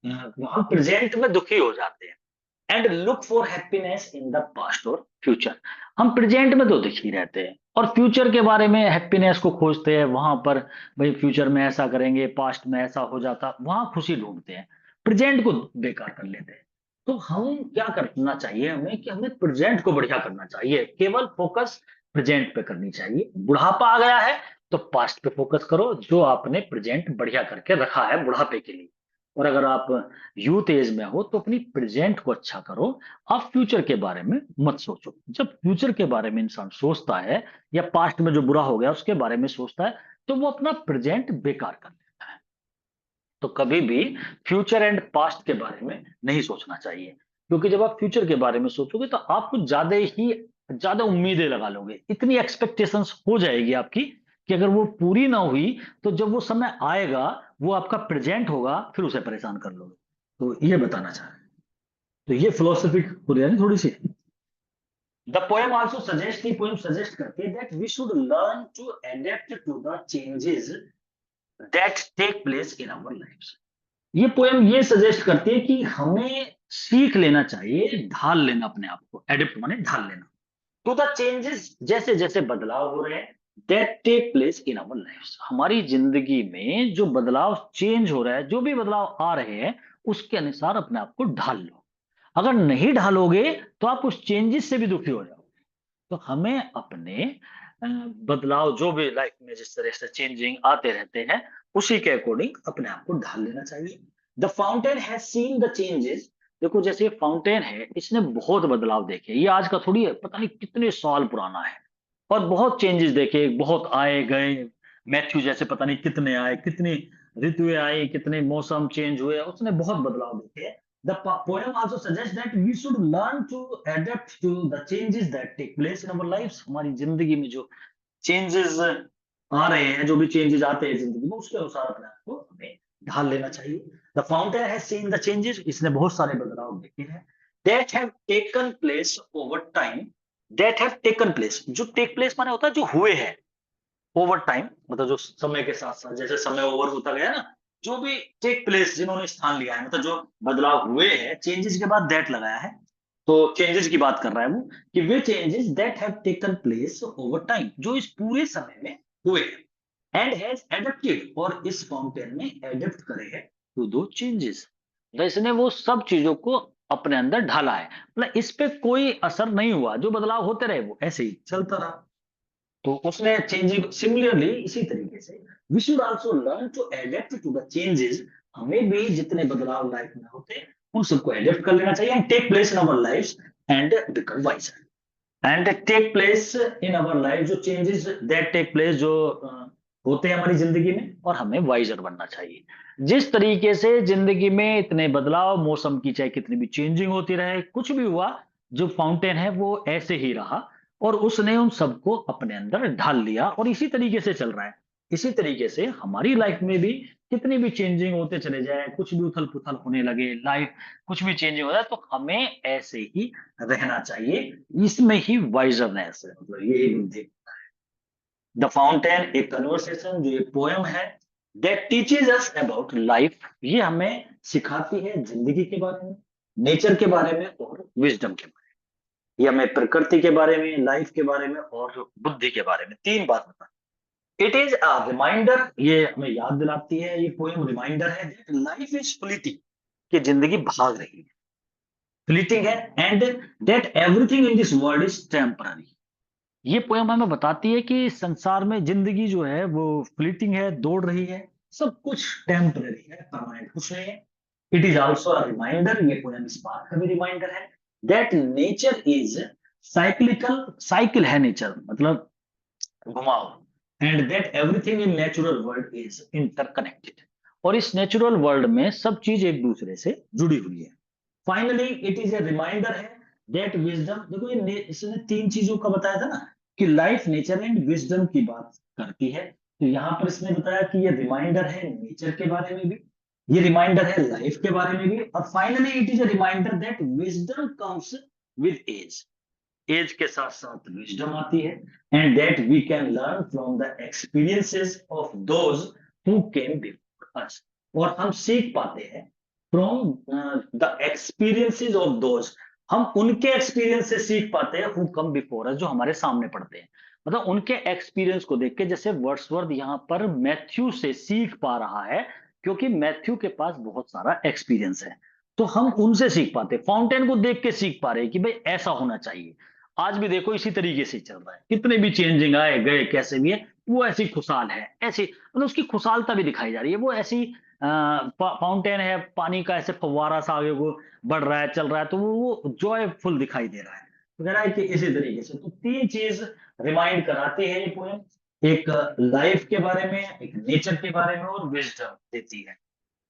हम प्रेजेंट में दुखी हो जाते हैं, and look for happiness in the past और फ्यूचर। हम प्रेजेंट में तो दुखी रहते हैं और फ्यूचर के बारे में हैप्पीनेस को खोजते हैं, वहां पर भाई फ्यूचर में ऐसा करेंगे, पास्ट में ऐसा हो जाता, वहां खुशी ढूंढते हैं, प्रेजेंट को बेकार कर लेते हैं। तो हम क्या करना चाहिए हमें, कि हमें प्रेजेंट को बढ़िया करना चाहिए, केवल फोकस प्रेजेंट पे करनी चाहिए। बुढ़ापा आ गया है तो पास्ट पे फोकस करो, जो आपने प्रेजेंट बढ़िया करके रखा है बुढ़ापे के लिए। और अगर आप यूथ एज में हो तो अपनी प्रेजेंट को अच्छा करो, आप फ्यूचर के बारे में मत सोचो। जब फ्यूचर के बारे में इंसान सोचता है, या पास्ट में जो बुरा हो गया उसके बारे में सोचता है, तो वो अपना प्रेजेंट बेकार कर देता है। तो कभी भी फ्यूचर एंड पास्ट के बारे में नहीं सोचना चाहिए, क्योंकि जब आप फ्यूचर के बारे में सोचोगे तो आप कुछ ज्यादा उम्मीदें लगा लोगे, इतनी एक्सपेक्टेशंस हो जाएगी आपकी कि अगर वो पूरी ना हुई तो जब वो समय आएगा, वो आपका प्रेजेंट होगा, फिर उसे परेशान कर लोगे। तो ये बताना चाह रहे हैं। तो ये फिलोसफी हो रही है ना थोड़ी सी। The poem also suggest, poem suggest करती है that we should learn to adapt to the changes that take place in our lifes. ये पोएम ये सजेस्ट करती है कि हमें सीख लेना चाहिए, ढाल लेना अपने आप को, एडिप्ट माने ढाल लेना, टू द चेंजेस, जैसे जैसे बदलाव हो रहे हैं, that take place in our lives, हमारी जिंदगी में जो बदलाव चेंज हो रहा है, जो भी बदलाव आ रहे हैं, उसके अनुसार अपने आप को ढाल लो। अगर नहीं ढालोगे तो आप उस चेंजेस से भी दुखी हो जाओगे। तो हमें अपने बदलाव जो भी लाइफ में जिस तरह से चेंजिंग आते रहते हैं, उसी के अकॉर्डिंग अपने आप को ढाल लेना चाहिए। The fountain has seen the changes, देखो जैसे ये फाउंटेन है, इसने बहुत बदलाव देखे, ये आज का थोड़ी है, पता नहीं कितने साल पुराना है, और बहुत चेंजेस देखे, बहुत आए गए, मैथ्यू जैसे पता नहीं कितने आए, कितनी ऋतुएं आई, कितने मौसम चेंज हुए, उसने बहुत बदलाव देखे। The poem also suggest that we should learn to adapt to the changes that take place in our lives, हमारी जिंदगी में जो चेंजेस आ रहे हैं, जो भी चेंजेस आते हैं जिंदगी में, उसके अनुसार अपने आप को हमें ढाल लेना चाहिए। The fountain has seen the changes, इसने बहुत सारे बदलाव देखे हैं, that have taken place over time, that have taken place, जो टेक प्लेस माने होता है जो हुए हैं ओवर टाइम, मतलब जो समय के साथ साथ जैसे समय ओवर होता गया ना, जो भी टेक प्लेस, जिन्होंने स्थान लिया है, मतलब जो बदलाव हुए हैं, चेंजेस के बाद दैट लगाया है, तो चेंजेस की बात कर रहा है वो, कि वे changes that have taken place over time, जो इस पूरे समय में हुए हैं, एंड हैज एडेप्टेड, और इस फाउंटेन में एडेप्ट करे हैं टू दो चेंजेस, इसने वो सब चीजों को अपने अंदर ढाला है, मतलब इस पे कोई असर नहीं हुआ, जो बदलाव होते रहे वो ऐसे ही चलता रहा। तो उसने चेंजिंग, सिमिलरली इसी तरीके से we should also learn to adapt to the changes. हमें भी जितने बदलाव लाइफ में होते हैं उन सबको एडेप्ट कर लेना चाहिए and take place in our life and become wiser. And take place in our life, जो चेंजेस दैट टेक प्लेस जो होते हैं हमारी जिंदगी में, और हमें वाइजर बनना चाहिए। जिस तरीके से जिंदगी में इतने बदलाव, मौसम की चाहे कितनी भी चेंजिंग होती रहे, कुछ भी हुआ, जो फाउंटेन है वो ऐसे ही रहा और उसने उन सबको अपने अंदर ढाल लिया और इसी तरीके से चल रहा है। इसी तरीके से हमारी लाइफ में भी कितनी भी चेंजिंग होते चले जाए, कुछ भी उथल पुथल होने लगे, लाइफ कुछ भी चेंजिंग हो जाए, तो हमें ऐसे ही रहना चाहिए। इसमें ही वाइजरनेस है, मतलब यही बुद्धि। द फाउंटेन एक कन्वर्सेशन, जो एक पोयम है, that teaches us about life. ये हमें सिखाती है जिंदगी के बारे में, नेचर के बारे में और विजडम के बारे में। ये हमें प्रकृति के बारे में, लाइफ के बारे में और बुद्धि के बारे में तीन बात बता। इट इज अ रिमाइंडर, ये हमें याद दिलाती है, ये पोयम रिमाइंडर है दैट लाइफ इज फ्लीटिंग, कि जिंदगी भाग रही है, फ्लीटिंग है, and that everything in this world is temporary. ये पोयम हमें बताती है कि संसार में जिंदगी जो है वो फ्लीटिंग है, दौड़ रही है, सब कुछ टेम्पररी है, परमानेंट कुछ नहीं है। It is also a reminder, ये पोयम इस बात का भी रिमाइंडर है that nature is cyclical, cycle है नेचर, मतलब घुमाओ, and that everything in natural world is interconnected, और इस नेचुरल वर्ल्ड में सब चीज एक दूसरे से जुड़ी हुई है। Finally it is a reminder है दैट विजडम, देखो ये इसने तीन चीजों का बताया था ना, कि लाइफ, नेचर एंड विजडम की बात करती है। तो यहाँ पर इसने बताया कि ये रिमाइंडर है नेचर के बारे में भी, ये रिमाइंडर है लाइफ के बारे में भी, और finally it is a reminder that wisdom comes with age. Age के साथ साथ विजडम आती है, and that we can learn from the experiences of those who came before us. और हम सीख पाते हैं from the experiences of those, हम उनके एक्सपीरियंस से सीख पाते हैं हु कम बिफोर अस, जो हमारे सामने पढ़ते हैं। मतलब उनके एक्सपीरियंस को देख के, जैसे वर्ड्सवर्थ यहाँ पर मैथ्यू से सीख पा रहा है, क्योंकि मैथ्यू के पास बहुत सारा एक्सपीरियंस है, तो हम उनसे सीख पाते हैं, फाउंटेन को देख के सीख पा रहे हैं कि भाई ऐसा होना चाहिए। आज भी देखो इसी तरीके से चल रहा है, कितने भी चेंजिंग आए गए कैसे भी है, वो ऐसी खुशहाल है, ऐसी मतलब उसकी खुशहालता भी दिखाई जा रही है। वो ऐसी फाउंटेन है, पानी का ऐसे फव्वारा सा आगे को बढ़ रहा है, चल रहा है, तो वो जॉयफुल दिखाई दे रहा है। तो कह रहा है कि इसी तरीके से तो तीन चीज रिमाइंड कराती है ये पोएम, एक लाइफ के बारे में, एक नेचर के बारे में और विजडम देती है।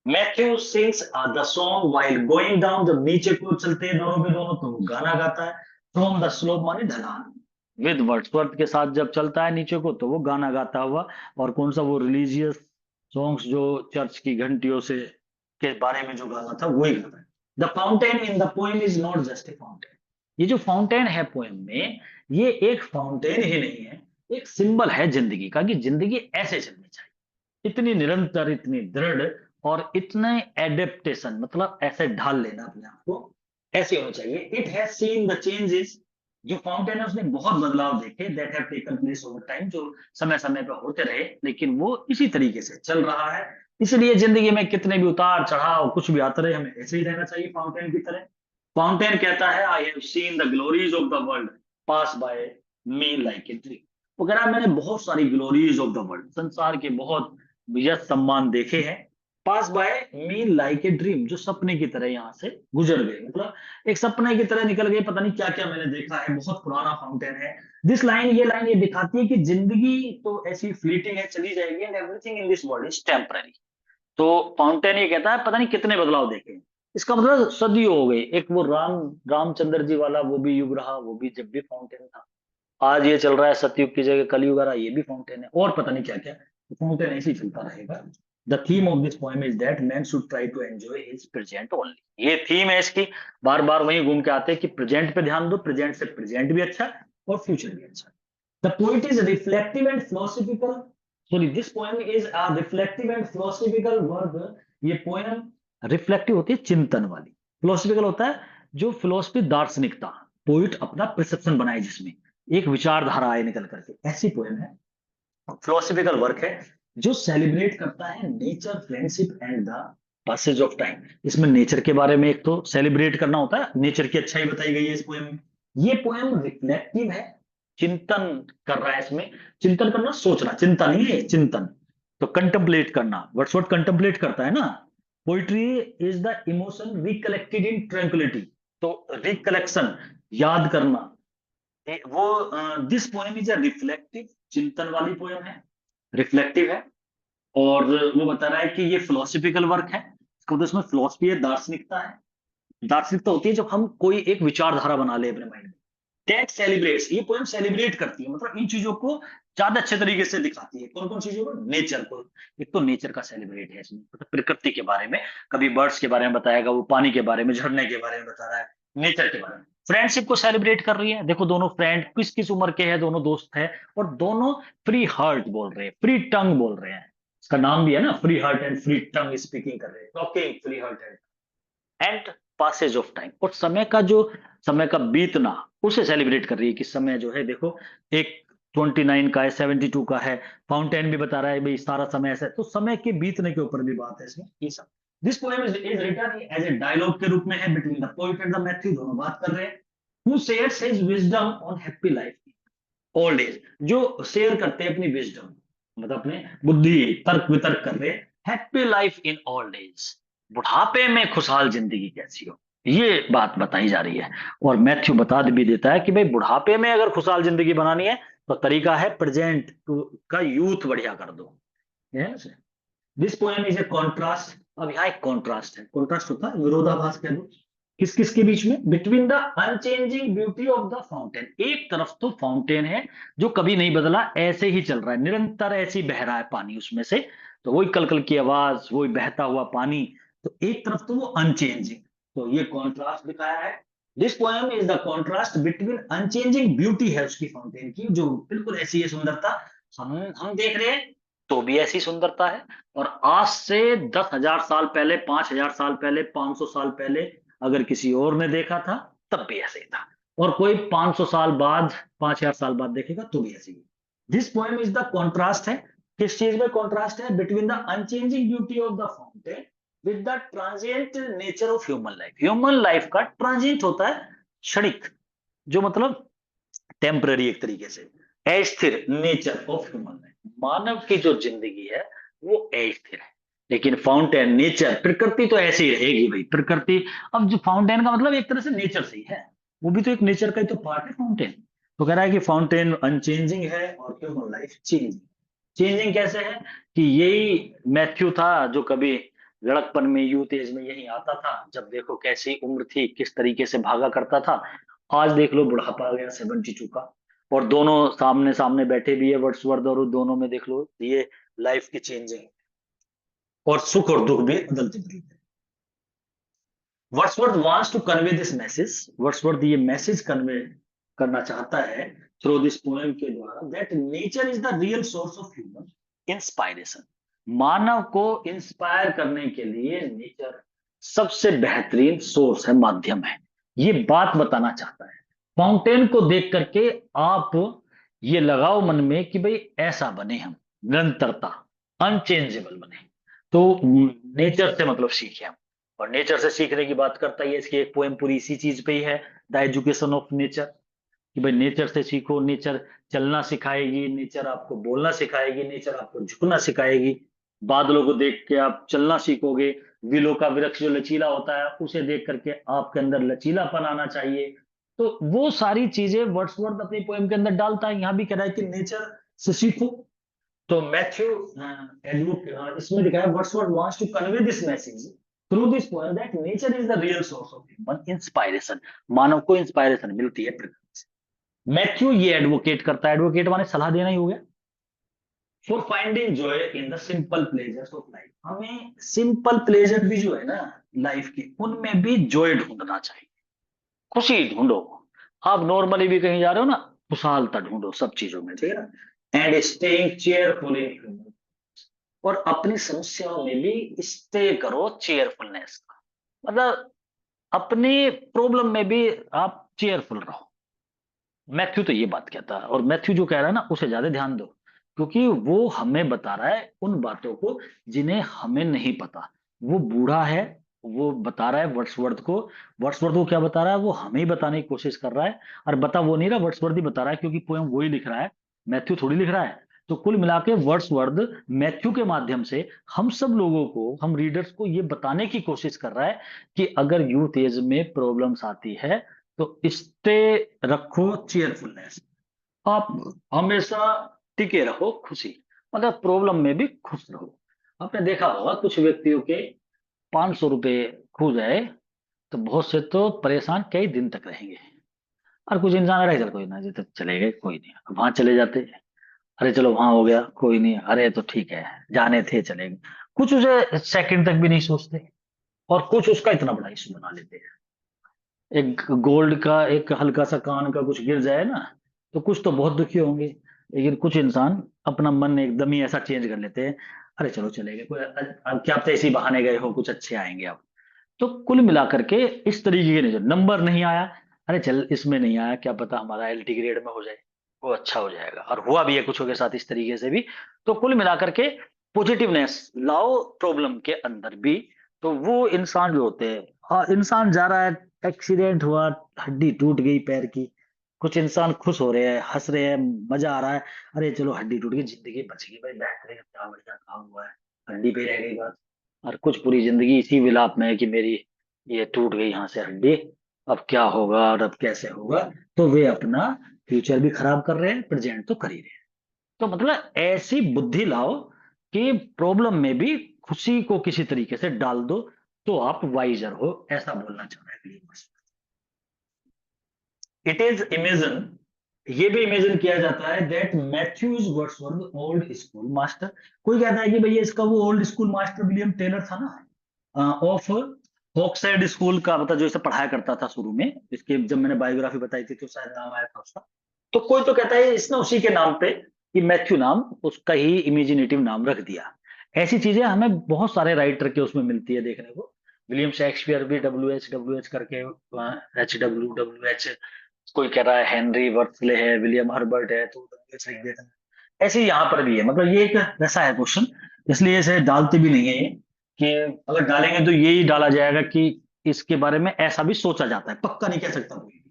Matthew sings the song while going down, जब नीचे को चलते हैं दोनों के दोनों तो वो गाना गाता है। फ्रॉम द स्लोप माने ढलान, विद वर्ड्सवर्थ के साथ जब चलता है नीचे को तो वो गाना गाता हुआ। और कौन सा, वो रिलीजियस सॉन्ग्स जो चर्च की घंटियों से के बारे में जो गाना था वही गाता है। The fountain in the poem is not just a fountain, ये जो फाउंटेन है पोएम में, ये एक फाउंटेन ही नहीं है, एक सिंबल है जिंदगी का, कि जिंदगी ऐसे चलनी चाहिए, इतनी निरंतर, इतनी दृढ़, और इतने एडेप्टेशन, मतलब ऐसे ढाल लेना अपने आप को, ऐसे होना चाहिए। It has seen the changes, जो फाउंटेन है उसने बहुत बदलाव देखे, that have taken place over time, जो समय समय पर होते रहे, लेकिन वो इसी तरीके से चल रहा है। इसलिए जिंदगी में कितने भी उतार चढ़ाव कुछ भी आते रहे, हमें ऐसे ही रहना चाहिए फाउंटेन की तरह। फाउंटेन कहता है, I have seen the glories of the world pass by me like a dream. वो कह रहा है मैंने बहुत सारी ग्लोरीज ऑफ द वर्ल्ड, संसार के बहुत यश सम्मान देखे हैं, pass by me like a dream, जो सपने की तरह यहाँ से गुजर गए, मतलब एक सपने की तरह निकल गए, पता नहीं क्या क्या मैंने देखा है, बहुत पुराना फाउंटेन है। दिस लाइन, ये लाइन ये दिखाती है कि जिंदगी तो ऐसी फ्लीटिंग है, चली जाएगी, and everything in this world is temporary. तो फाउंटेन ये कहता है पता नहीं कितने बदलाव देखे, इसका मतलब सदियों हो गई। एक वो रामचंद्र जी वाला वो भी युग रहा, वो भी जब भी फाउंटेन था। आज ये चल रहा है सतयुग की जगह कलयुग आ रहा है, ये भी फाउंटेन है, और पता नहीं क्या क्या, फाउंटेन ऐसे ही चलता रहेगा। The theme of this poem is that man should try to enjoy his present only, ये थीम है इसकी। बार बार वहीं घूम के आते हैं कि प्रेजेंट पे ध्यान दो, प्रेजेंट से प्रेजेंट भी अच्छा और फ्यूचर भी अच्छा। The poet is reflective and philosophical, sorry this poem is a reflective and philosophical work. ये पोएम रिफ्लेक्टिव होती है, चिंतन वाली, फिलोसफिकल होता है जो फिलोसफी, दार्शनिकता, पोइट अपना परसेप्शन बनाए, जिसमें एक विचारधारा आए निकल करके, ऐसी पोएम है, फिलोसफिकल वर्क है, जो सेलिब्रेट करता है nature, friendship and the passage of time. इसमें नेचर के बारे में एक तो सेलिब्रेट करना होता है, नेचर की अच्छाई बताई गई है इस पोएम में। ये पोएम रिफ्लेक्टिव है, चिंतन कर रहा है इसमें, चिंतन करना, सोचना, चिंता नहीं है, चिंतन। तो कंटेम्पलेट करना, वर्ड्सवर्थ कंटेम्पलेट करता है ना। Poetry is the emotion recollected in tranquillity. तो रिकलेक्शन, याद करना, वो this poem is a reflective, चिंतन वाली पोएम है, रिफ्लेक्टिव है। और वो बता रहा है कि ये फिलोसफिकल वर्क है, इसको तो इसमें फिलोसफी है, दार्शनिकता है। दार्शनिकता होती है जब हम कोई एक विचारधारा बना ले अपने माइंड में। दैट सेलिब्रेट्स, ये पोएम सेलिब्रेट करती है, मतलब इन चीजों को ज्यादा अच्छे तरीके से दिखाती है। कौन कौन चीजों को? नेचर को। एक तो नेचर का सेलिब्रेट है इसमें, मतलब प्रकृति के बारे में, कभी बर्ड्स के बारे में बताएगा, वो पानी के बारे में, झरने के बारे में बता रहा है, नेचर के बारे में। फ्रेंडशिप को सेलिब्रेट कर रही है, देखो दोनों फ्रेंड किस किस उम्र के हैं, दोनों दोस्त हैं, और दोनों फ्री हार्ट बोल रहे हैं, फ्री टंग बोल रहे हैं। इसका नाम भी है ना, free heart and free tongue speaking कर रहे हैं, talking free heart and passage of time, और समय का जो, समय का बीतना, उसे सेलिब्रेट कर रही है कि समय जो है देखो, एक 29 का है, 72 का है। फाउंटेन भी बता रहा है भाई सारा समय ऐसा है, तो समय के बीतने के ऊपर भी बात है इसमें, ये सब। This poem is written as a dialogue के रूप में है between the poet and the Matthew, दोनों बात कर रहे हैं। Who shares his wisdom on happy life old age, जो शेयर करते हैं अपनी विजडम, मतलब अपने बुद्धि, तर्क वितर्क कर रहे हैं, happy life in old age, बुढ़ापे में खुशहाल जिंदगी कैसी हो, ये बात बताई जा रही है। और मैथ्यू बता भी देता है कि भाई बुढ़ापे में अगर खुशहाल जिंदगी बनानी है तो तरीका है प्रेजेंट का यूथ बढ़िया कर दो। This poem is a contrast, अब यहाँ एक कॉन्ट्रास्ट है, कॉन्ट्रास्ट होता है विरोधाभास कह दो, किस किस के बीच में? Between the unchanging beauty of the fountain, एक तरफ तो फाउंटेन है जो कभी नहीं बदला, ऐसे ही चल रहा है, निरंतर ऐसे ही बह रहा है पानी उसमें से, तो वही कलकल की आवाज, वही बहता हुआ पानी। तो एक तरफ तो वो अनचेंजिंग, तो ये कॉन्ट्रास्ट दिखाया है। This poem is the contrast between unchanging beauty है उसकी, फाउंटेन की, जो बिल्कुल ऐसी है सुंदरता, हम देख रहे हैं तो भी ऐसी सुंदरता है, और आज से 10,000 साल पहले, 5,000 साल पहले, 500 साल पहले अगर किसी और ने देखा था तब भी ऐसे ही था, और कोई 500 साल बाद, 5,000 साल बाद देखेगा तो भी ऐसे ही। This poem is the contrast है, किस चीज में कॉन्ट्रास्ट है? Between the unchanging beauty of the fountain with the transient nature of human life. Human life का ट्रांजिएंट होता है, क्षणिक, जो मतलब टेम्पररी एक तरीके से, अस्थिर नेचर ऑफ ह्यूमन लाइफ, मानव की जो जिंदगी है वो अस्थिर है। लेकिन फाउंटेन, नेचर, प्रकृति तो ऐसे ही रहेगी भाई, प्रकृति। अब जो फाउंटेन का मतलब एक तरह से नेचर से ही है, वो भी तो एक नेचर का ही तो पार्ट है फाउंटेन। तो कह रहा है कि फाउंटेन अनचेंजिंग है और ह्यूमन लाइफ चेंजिंग। चेंजिंग कैसे है? कि यही मैथ्यू था जो कभी लड़कपन में, यूथ एज में यही आता था, जब देखो कैसी उम्र थी, किस तरीके से भागा करता था, आज देख लो बुढ़ापा आ गया, 72 का, और दोनों सामने सामने बैठे भी है वर्ड्सवर्थ, और दोनों में देख लो ये लाइफ की चेंजिंग, और सुख और दुख भी बदलते बदलते। Wordsworth wants to convey this message, Wordsworth ये मैसेज कन्वे करना चाहता है थ्रू दिस पोएम के द्वारा, that nature is the real source of human inspiration. मानव को इंस्पायर करने के लिए नेचर सबसे बेहतरीन सोर्स है, माध्यम है, ये बात बताना चाहता है। फाउंटेन को देख करके आप ये लगाओ मन में कि भाई ऐसा बने हम, निरंतरता, अनचेंजेबल बने। तो नेचर से मतलब सीखे हम, और नेचर से सीखने की बात करता ही है, इसकी एक पोएम पूरी इसी चीज पे ही है, द एजुकेशन ऑफ नेचर, कि भाई नेचर से सीखो, नेचर चलना सिखाएगी, नेचर आपको बोलना सिखाएगी, नेचर आपको झुकना सिखाएगी, बादलों को देख के आप चलना सीखोगे, विलो का वृक्ष जो लचीला होता है उसे देख करके आपके अंदर लचीलापन आना चाहिए। तो वो सारी चीजें वर्ड्सवर्थ अपनी पोएम के अंदर डालता है, यहाँ भी कह रहा है कि नेचर से सीखो। तो मैथ्यू इसमें लिखा है, Wordsworth wants to convey this message through this poem that nature is the real source of human inspiration, मानव को इंस्पायरेशन मिलती है प्रकृति से। मैथ्यू ये एडवोकेट करता है, एडवोकेट माने सलाह देना ही हो गया, for finding joy in the simple pleasures of life, हमें सिंपल प्लेजर भी जो है ना लाइफ के, उनमें भी जॉय ढूंढना चाहिए, खुशी ढूंढो। आप नॉर्मली भी कहीं जा रहे हो ना, खुशहालता ढूंढो सब चीजों में, ठीक है ना। And staying cheerful in human, और अपनी समस्याओं में भी स्टे करो चेयरफुलनेस का, मतलब अपनी प्रॉब्लम में भी आप चेयरफुल रहो। मैथ्यू तो ये बात कहता है, और मैथ्यू जो कह रहा है ना उसे ज्यादा ध्यान दो, क्योंकि वो हमें बता रहा है उन बातों को जिन्हें हमें नहीं पता। वो बूढ़ा है, वो बता रहा है वर्ड्सवर्थ को, वर्ड्सवर्थ को क्या बता रहा है, वो हमें ही बताने की कोशिश कर रहा है, और बता वो नहीं रहा, वर्ड्सवर्थ ही बता रहा है, क्योंकि पोएम वही लिख रहा है, मैथ्यू थोड़ी लिख रहा है। तो कुल मिला के वर्ड्सवर्थ मैथ्यू के माध्यम से हम सब लोगों को, हम रीडर्स को ये बताने की कोशिश कर रहा है कि अगर यूथ एज में प्रॉब्लम्स आती है तो स्टे रखो चेयरफुलनेस, आप हमेशा टिके रहो खुशी, मतलब प्रॉब्लम में भी खुश रहो। आपने देखा होगा कुछ व्यक्तियों के 500 रुपए खो जाए तो बहुत से तो परेशान कई दिन तक रहेंगे, और कुछ इंसान रहे चल कोई ना, जितने चले गए कोई नहीं, वहां चले जाते, अरे चलो वहां हो गया कोई नहीं, अरे तो ठीक है जाने थे चले गए, कुछ उसे सेकंड तक भी नहीं सोचते, और कुछ उसका इतना बड़ा इशू बना लेते हैं। एक गोल्ड का एक हल्का सा कान का कुछ गिर जाए ना, तो कुछ तो बहुत दुखी होंगे, लेकिन कुछ इंसान अपना मन एकदम ही ऐसा चेंज कर लेते हैं, अरे चलो चले गए कोई, अब क्या पता इसी बहाने गए हो, कुछ अच्छे आएंगे अब। तो कुल मिलाकर के इस तरीके के नहीं, जो नंबर नहीं आया, अरे चल इसमें नहीं आया, क्या पता हमारा एलटी ग्रेड में हो जाए, वो अच्छा हो जाएगा, और हुआ भी है कुछों के साथ इस तरीके से भी। तो कुल मिलाकर के पॉजिटिवनेस लाओ प्रॉब्लम के अंदर भी। तो वो इंसान जो होते हैं, हाँ इंसान जा रहा है, एक्सीडेंट हुआ, हड्डी टूट गई पैर की, कुछ इंसान खुश हो रहे हैं, हंस रहे हैं, मजा आ रहा है, अरे चलो हड्डी टूट गई, जिंदगी बच गई भाई, बेहतरीन क्या बढ़िया काम हुआ है, हड्डी पे रह गई बात। और कुछ पूरी जिंदगी इसी विलाप में है कि मेरी ये टूट गई यहाँ से हड्डी, अब क्या होगा और अब कैसे होगा। तो वे अपना फ्यूचर भी खराब कर रहे हैं, प्रेजेंट तो कर ही रहे हैं। तो मतलब ऐसी बुद्धि लाओ कि प्रॉब्लम में भी खुशी को किसी तरीके से डाल दो, तो आप वाइजर हो, ऐसा बोलना चाह रहा है। इट इज इमेजिन, ये भी इमेजिन किया जाता है that Matthew's Wordsworth old school master. कोई कहता है कि भैया इसका वो old school master William Taylor था ना, ऑफ हॉक्साइड स्कूल का, मतलब जो इसे पढ़ाया करता था शुरू में, इसके जब मैंने बायोग्राफी बताई थी तो शायद नाम आया था उसका। तो कोई तो कहता है इसने उसी के नाम पे, कि मैथ्यू नाम उसका ही इमेजिनेटिव नाम रख दिया। ऐसी चीजें हमें बहुत सारे राइटर के उसमें मिलती है देखने को। विलियम शेक्सपियर भी डब्ल्यू एच करके, H.W.W.H, कोई कह रहा है हेनरी वर्थले है, विलियम हर्बर्ट है, तो WH लिख देता है। ऐसे ही यहाँ पर भी है, मतलब ये एक वैसा है क्वेश्चन, इसलिए इसे डालते भी नहीं है ये, कि अगर डालेंगे तो यही डाला जाएगा कि इसके बारे में ऐसा भी सोचा जाता है, पक्का नहीं कह सकता कोई।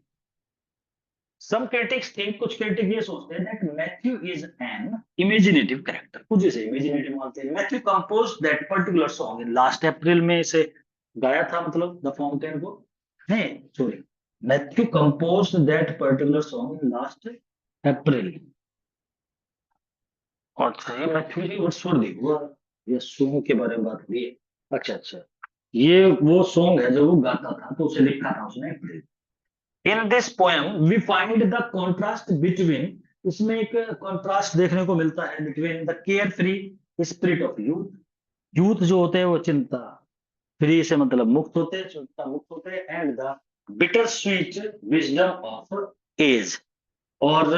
सम क्रिटिक्स थिंक, कुछ क्रिटिक ये सोचते हैं that Matthew is an imaginative character, कुछ इसे इमेजिनेटिव मानते हैं। Matthew compose that particular song in last April में इसे गाया था, मतलब द फाउंटेन को, नहीं sorry, Matthew compose that particular song in last April. अच्छा ये मैथ्यू जी वर्ड्सवर्थ हुआ, ये सॉन्ग के बारे में बात हुई है। अच्छा अच्छा, ये वो सॉन्ग है जो वो गाता था, तो उसे लिखा था उसने April. In this poem we find the contrast between, इसमें एक कॉन्ट्रास्ट देखने को मिलता है between the carefree spirit of youth, youth जो होते हैं वो चिंता फ्री से मतलब मुक्त होते हैं, चिंता मुक्त होते हैं, and the bitter sweet wisdom of age, और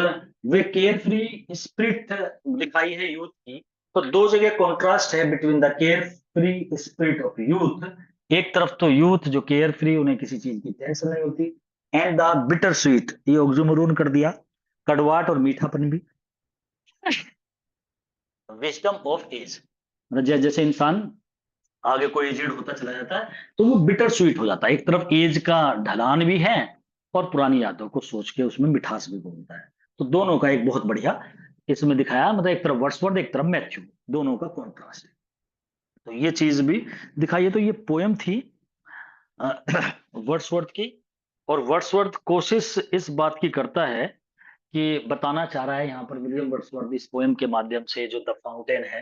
वे केयर फ्री स्पिरिट दिखाई है यूथ की। तो दो जगह कॉन्ट्रास्ट है between the carefree spirit of youth, एक तरफ तो यूथ जो केयर फ्री, उन्हें किसी चीज की टेंशन नहीं होती, एंड द बिटर स्वीट, ये ऑक्सीमोरोन कर दिया, कड़वाट और मीठापन भी, विजडम ऑफ एज, मतलब जैसे इंसान आगे कोई एजेड होता चला जाता है तो वो बिटर स्वीट हो जाता है, एक तरफ एज का ढलान भी है और पुरानी यादों को सोच के उसमें मिठास भी घूमता है। तो दोनों का एक बहुत बढ़िया इसमें दिखाया, मतलब एक तरफ वर्ड्सवर्थ एक तरफ मैथ्यू, दोनों का कॉन्ट्रास्ट है। तो ये चीज भी दिखाई है। तो ये पोयम थी वर्ड्सवर्थ की, और वर्ड्सवर्थ कोशिश इस बात की करता है कि बताना चाह रहा है यहाँ पर विलियम वर्ड्सवर्थ इस पोएम के माध्यम से, जो द फाउंटेन है,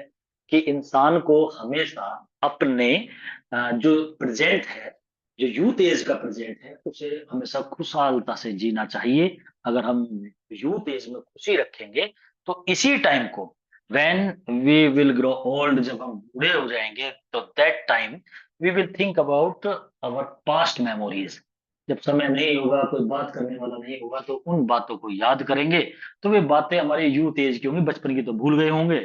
कि इंसान को हमेशा अपने जो प्रेजेंट है, जो यूथ एज का प्रेजेंट है, उसे हमेशा खुशहालता से जीना चाहिए। अगर हम यूथ एज में खुशी रखेंगे तो इसी टाइम को, when we will grow old, जब हम बूढ़े हो जाएंगे, तो that time we will think about our past memories. जब समय नहीं होगा, कोई बात करने वाला नहीं होगा, तो उन बातों को याद करेंगे। तो वे बातें हमारे यूथ एज की होंगी, बचपन की तो भूल गए होंगे,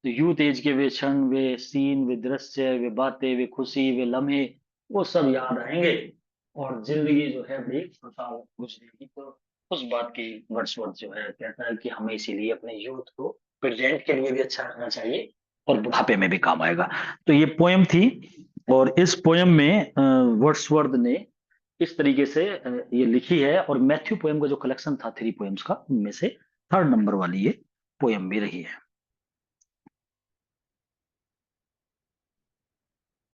तो यूथ एज के वे क्षण, वे सीन, वे दृश्य, वे बातें, वे खुशी, वे लम्हे, वो सब याद आएंगे, और जिंदगी जो है बड़ी खुशहाल गुजरेगी। तो उस बात की वर्ड्सवर्थ जो है कहता है कि हमें इसीलिए अपने यूथ को प्रेजेंट के लिए भी अच्छा रखना चाहिए, और बुढ़ापे में भी काम आएगा। तो ये पोयम थी, और इस पोयम में वर्ड्सवर्थ ने इस तरीके से ये लिखी है, और मैथ्यू पोएम का जो कलेक्शन था 3 पोएम्स का, उनमें से 3rd नंबर वाली ये पोएम भी रही है।